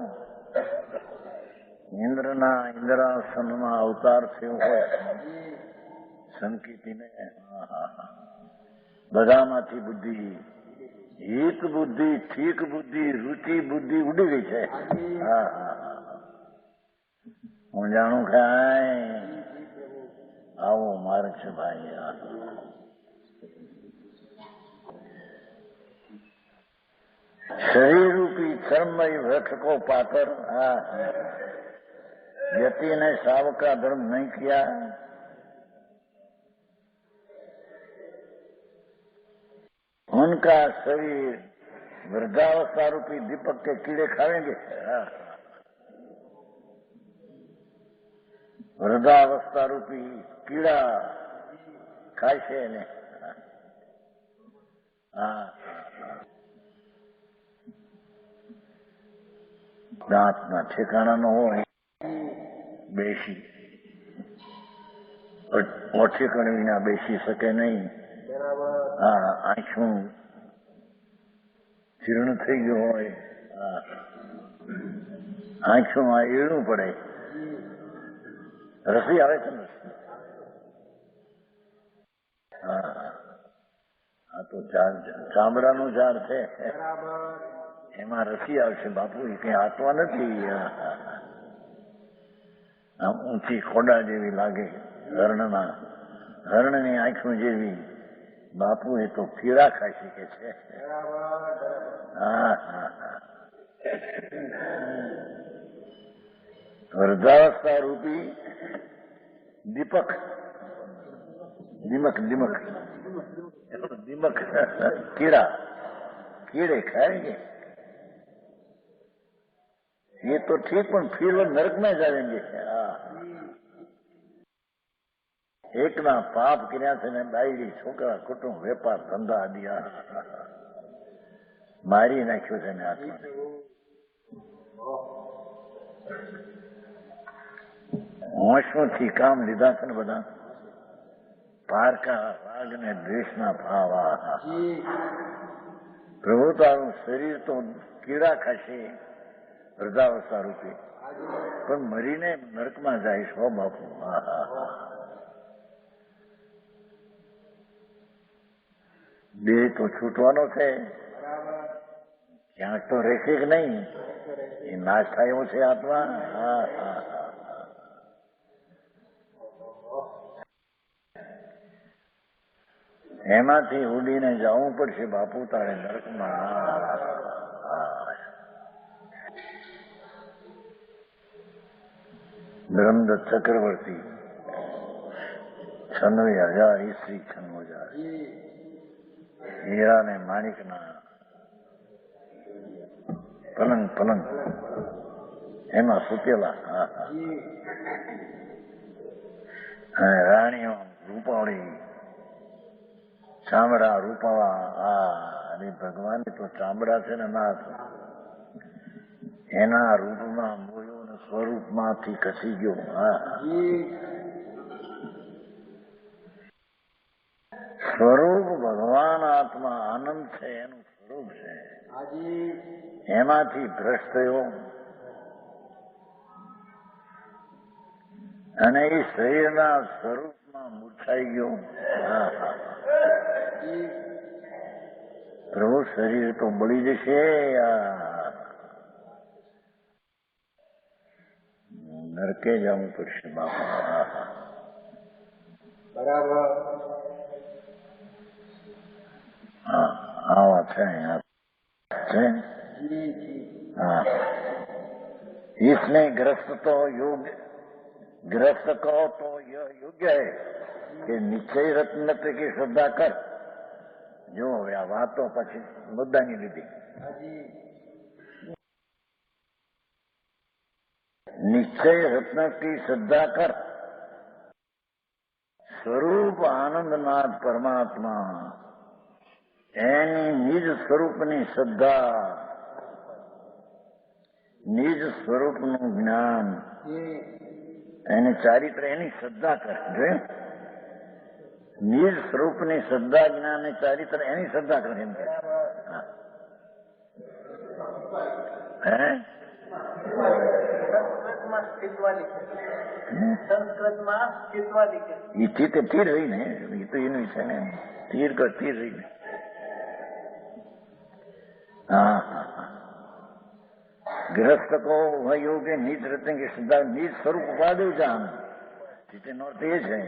ઇન્દ્રાસનમાં અવતાર થયો હોય, સંકિતીને બધામાંથી બુદ્ધિ, હિત બુદ્ધિ, ઠીક બુદ્ધિ, રુચિ બુદ્ધિ ઉડી ગઈ છે। હું જાણું કાંઈ? આવો માર્ગ છે ભાઈ। શરીર રૂપી ચર્મમય वृक्ष को पाकर यति ने श्रावक का धर्म नहीं किया, उनका शरीर वृद्धावस्था रूपी दीपक के कीड़े खाएंगे। वृद्धावस्था रूपी कीड़ा खाय છે ને। દાંતના ઠેકાણા ન હોય, બેસી ઠેકાણે વિના બેસી શકે નહીં। આંખનું જીર્ણ થઈ ગયું હોય, આંખોમાં એળું પડે, રસી આવે છે ને? આ તો ચામડાનું ઝાડ છે, એમાં રસી આવશે બાપુ, એ કઈ હાથવા નથી। આમ ઊંચી ખોડા જેવી લાગે, હરણની આંખો જેવી, બાપુ એ તો કીડા ખાઈ શકે છે। વૃદ્ધાવસ્થા રૂપી દીપક, दिमक कीड़ा, कीड़े खाएंगे। ये तो ठीक, पर फिर वो नरक में जाएंगे। एक ना पाप કર્યા છે ને બાયડી છોકરા કુટુંબ વેપાર ધંધા આદિ મારી નાખ્યો છે ને આત્મા। હોશોથી કામ લીધા છે ને બધા, પારકા રાગ ને દ્વેષના ભાવ। પ્રભુ તારું શરીર તો કીડા ખાશે વૃદ્ધાવસ્થા રૂપી, પણ મરીને નરકમાં જઈશ હો બાપુ। દેહ તો છૂટવાનો છે, ક્યાંક તો રહેશે કે નહીં? એ નાશ થયો છે આત્મા। એમાંથી ઉડીને જવું પડશે બાપુ તારે નરકમાં। ધર્મદત્ત ચક્રવર્તી 96,000 ઈસવી 96,000 હીરા ને માણિકના પલંગ એમાં સુતેલા। રાણીઓ રૂપાળી ચામડા રૂપાવા અને ભગવાન તો ચામડા છે ને નાથ એના રૂપમાં મૂળ્યો ને સ્વરૂપમાંથી ખસી ગયો. સ્વરૂપ ભગવાન આત્મા આનંદ છે એનું સ્વરૂપ છે. એમાંથી ભ્રષ્ટ થયો અને એ શરીરના સ્વરૂપમાં મૂર્છાઈ ગયો. પ્રભુ શરીર તો બળી જશે. નરકે જવું પડશે બાપા. બરાબર. આવા છે છે. हाँ, इसलिए ग्रस्त तो योग ग्रस्त कहो तो यह योग्य है कि निश्चय रत्न की श्रद्धा कर. જો હવે આ વાતો પછી મુદ્દાની લીધી. નિશ્ચય રત્ન की श्रद्धा कर. સ્વરૂપ આનંદનાથ પરમાત્મા એની નિજ સ્વરૂપની શ્રદ્ધા, નિજ સ્વરૂપનું જ્ઞાન, એને ચારિત્ર એની શ્રદ્ધા કરે. જોયું, નિજ સ્વરૂપની શ્રદ્ધા જ્ઞાન ને ચારિત્ર એની શ્રદ્ધા કરે એમ કે. હે એ ચિત્ત સ્થિર રહી ને, એ તો એનું છે ને, સ્થિર કરતી રહી ને. गृहस्थ को वह योग निज रत्न की श्रद्धा निज स्वरूप उपादेव जान. નો તે છે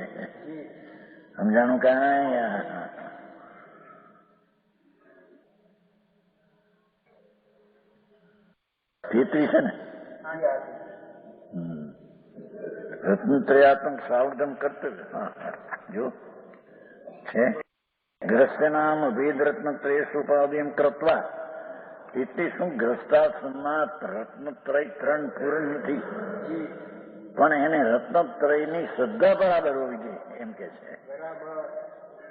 સમજાણું કાંઈ. તેત્રી છે ને રત્નત્રયાત્મક સાવર્ધન કર્તવ્ય. જો છે ગ્રસ્ત નામ વેદ રત્નત્રય ઉપાદેય કૃત્વા. એટલે શું ગ્રસ્તાશ્રમમાં રત્નત્રય ત્રણ પૂર્ણ નથી, પણ એને રત્નત્રયની શ્રદ્ધા બરાબર હોવી જોઈએ એમ કે છે.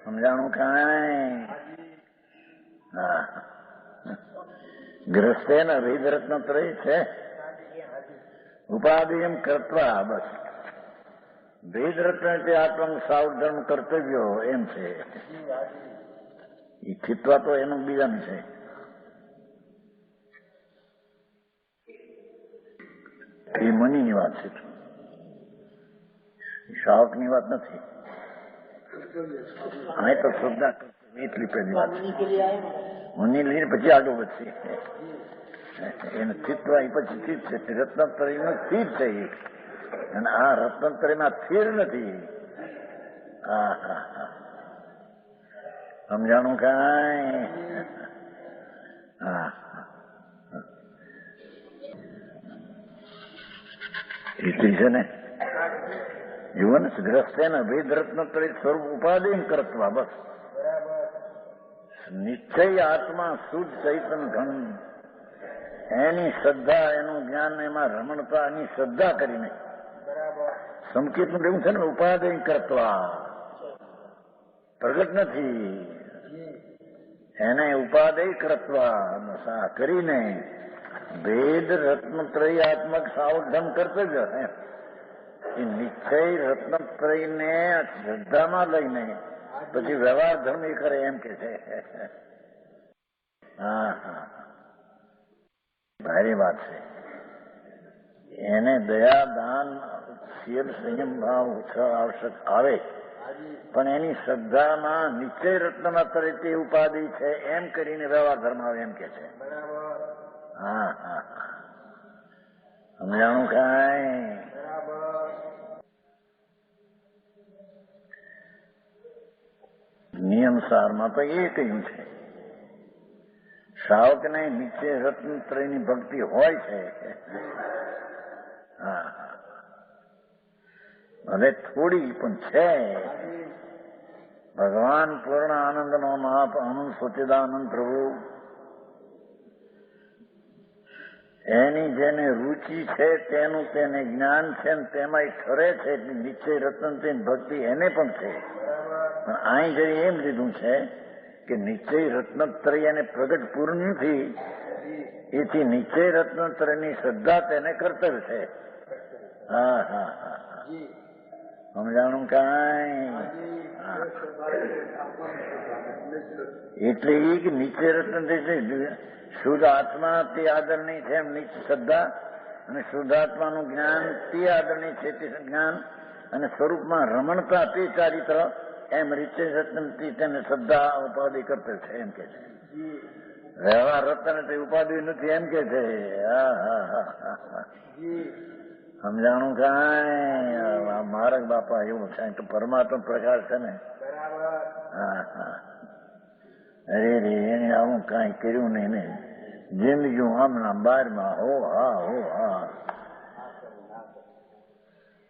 સમજાણું કાંઈ. હા, ગ્રસ્તે ને વેદ રત્નત્રય છે ઉપાદેય કૃત્વા. બસ વેદ રત્ન આત્મ સાવધાન કર્તવ્યો એમ છે. એ ચિત્વા તો એનું બીજાનું છે. એ મુનિની વાત છે, શાવકની વાત નથી. અહીં તો શ્રદ્ધા એટલી પહેલી વાત મુનિ લઈને પછી આગળ વધશે. એને ચિત્વા એ પછી ચિત્ત છે. રત્નત્રયમાં સ્થિર છે અને આ રત્નત્રયમાં સ્થિર નથી. સમજાણું કાંઈ. હા, એટલી છે ને. જુઓ ને, ગ્રસ્ત ને વેદ રત્નત્રય સ્વરૂપ ઉપાદેય કરત્વા. બસ નિશ્ચય આત્મા શુદ્ધ ચૈતન ઘન એની શ્રદ્ધા, એનું જ્ઞાન, એમાં રમણતા, એની શ્રદ્ધા કરીને સંકેતનું એવું છે ને ઉપાદેય કરત્વા. પ્રગટ નથી એને ઉપાદેય કરત્વા કરીને વેદ રત્નત્રયાત્મક સાવધાન કર્તવ્ય. એ નિશ્ચય રત્નત્રયને શ્રદ્ધામાં લઈને પછી વ્યવહાર ધર્મ એ કરે એમ કે છે. હા હા, ભારી વાત છે. એને દયા, દાન, શીલ, સંયમ ભાવ આવશ્યક આવે, પણ એની શ્રદ્ધામાં નિશ્ચય રત્નમાં તરીકે ઉપાધિ છે એમ કરીને વ્યવહાર ધર્મ આવે એમ કે છે. હા હા, સમજાણું કાંઈ. નિયમ સારમાં તો એ કહ્યું છે શ્રાવકને નીચે રત્નત્રયની ભક્તિ હોય છે. હા, ભલે થોડી પણ છે. ભગવાન પૂર્ણ આનંદનો નાથ આનંદ સચ્ચિદાનંદ પ્રભુ એની જેને રુચિ છે તેનું તેને જ્ઞાન છે ને તેમાંય ઠરે છે એટલે નિશ્ચય રત્ન ભક્તિ એને પણ છે. પણ અહીં જરી એમ લીધું છે કે નિશ્ચય રત્નત્રય એને પ્રગટ પૂર્ણ નથી, એથી નિશ્ચય રત્નત્રયની શ્રદ્ધા તેને કર્તવ્ય છે. હા હા હા સમજાણું કાંઈ? એટલે એ કે નિશ્ચય રત્ન શુદ્ધ આત્મા તે આદરણી છે એમ નિશ્ચય શ્રદ્ધા, અને શુદ્ધાત્માનું જ્ઞાન તે આદરણી છે તે જ્ઞાન, અને સ્વરૂપમાં રમણતા તે ચારિત્ર એમ નિશ્ચય રત્નથી તેને શ્રદ્ધા ઉપાધિ કર્તવ્ય છે એમ કે છે. વ્યવહાર રત્ન તે ઉપાધિ નથી એમ કે છે. હા હા હા હા સમજાણું કાંઈ? મારક બાપા એવું છે તો પરમાત્મા પ્રકાર છે ને. હા હા અરે રે એને આવું કાંઈ કર્યું નહીં ને જિંદગી આમના બારમાં હો હા હો હા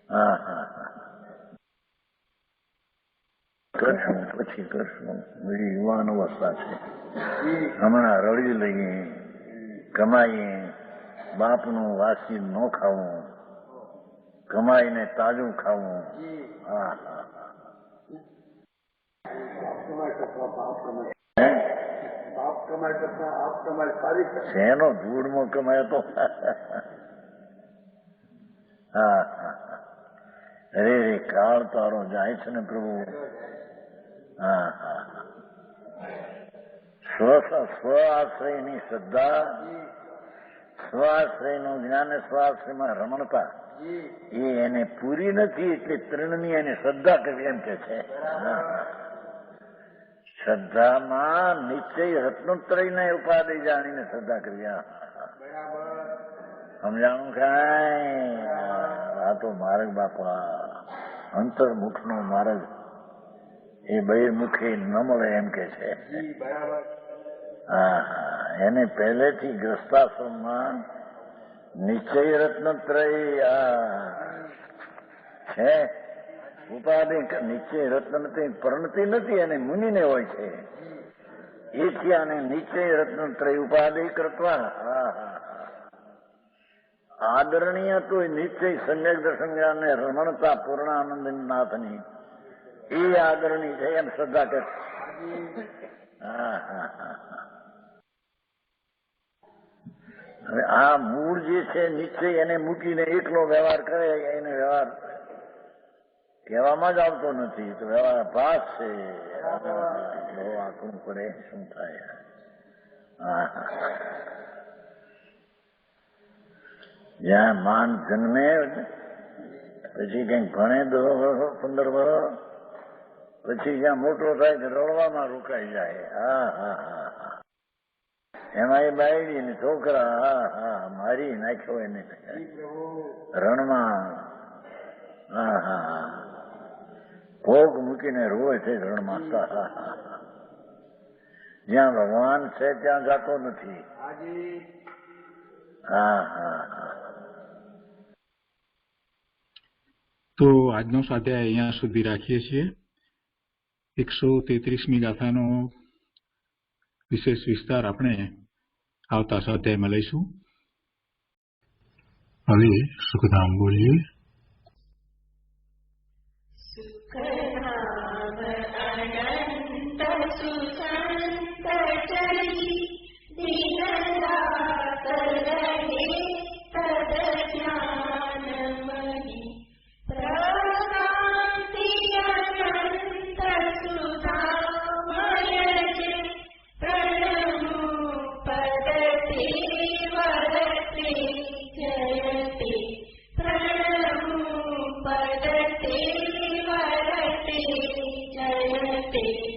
હા હા હા કરશું પછી કરશું. બધી યુવાન અવસ્થા છે. હમણાં રડી લઈએ, કમાઈએ, બાપનું વાસી ન ખાવું, કમાઈને તાજું ખાવું. હા હા શેનો ધૂળમાં કમાય તો. હા હા અરે રે કાળ તારો જાય છે ને પ્રભુ. હા હા સ્વ આશ્રયની શ્રદ્ધા, સ્વાશ્રયનું જ્ઞાન, સ્વાશ્રયમાં રમણતા એ એને પૂરી નથી એટલે ત્રણની એને શ્રદ્ધા કરવી એમ કે છે. શ્રદ્ધામાં નિશ્ચય રત્નોત્તરયને ઉપાધિ જાણીને શ્રદ્ધા કરવી. સમજાણું કાંઈ? આ તો માર્ગ બાપા અંતર્મુખનો માર્ગ એ બહિર્મુખે ન મળે એમ કે છે. હા હા એને પહેલેથી ગ્રસ્તાશ્રમમાં નિશ્ચય રત્નત્રય છે. ઉપાધિ નિશ્ચય રત્ન પરણતી નથી અને મુનિને હોય છે. એથી આને નિશ્ચય રત્નત્રય ઉપાધિ કરતા. હા હા આદરણીય તો નિશ્ચય સમ્યક દર્શન જ્ઞાન રમણતા પૂર્ણાનંદ નાથની એ આદરણી છે એમ શ્રદ્ધા કર. હા હા હા હવે આ મૂળ જે છે નિશ્ચય એને મૂકીને એકલો વ્યવહાર કરે એને વ્યવહાર કહેવામાં જ આવતો નથી. તો વ્યવહાર ભાસ છે. આકરું પડે શું થાય? હા હા જ્યાં માન જન્મે પછી કંઈક ભણે 10 વર્ષ 15 વર્ષ પછી જ્યાં મોટો થાય તો રડવામાં રોકાઈ જાય. હા હા હા હા એમાં એ બાયડી ને છોકરા હા હા મારી નાખ્યો એને રણમાં. હા હા હા ભોગ મૂકીને રોવે છે રણમાં. હા હા જ્યાં ભગવાન છે ત્યાં જાતો નથી. હા હા હા તો આજનો સ્વાધ્યાય અહીંયા સુધી રાખીએ છીએ. 133મી ગાથાનો વિશેષ વિસ્તાર આપણે આવતા સ્વાધ્યાયમાં લઈશું. હવે સુખધામ બોલીએ. जयते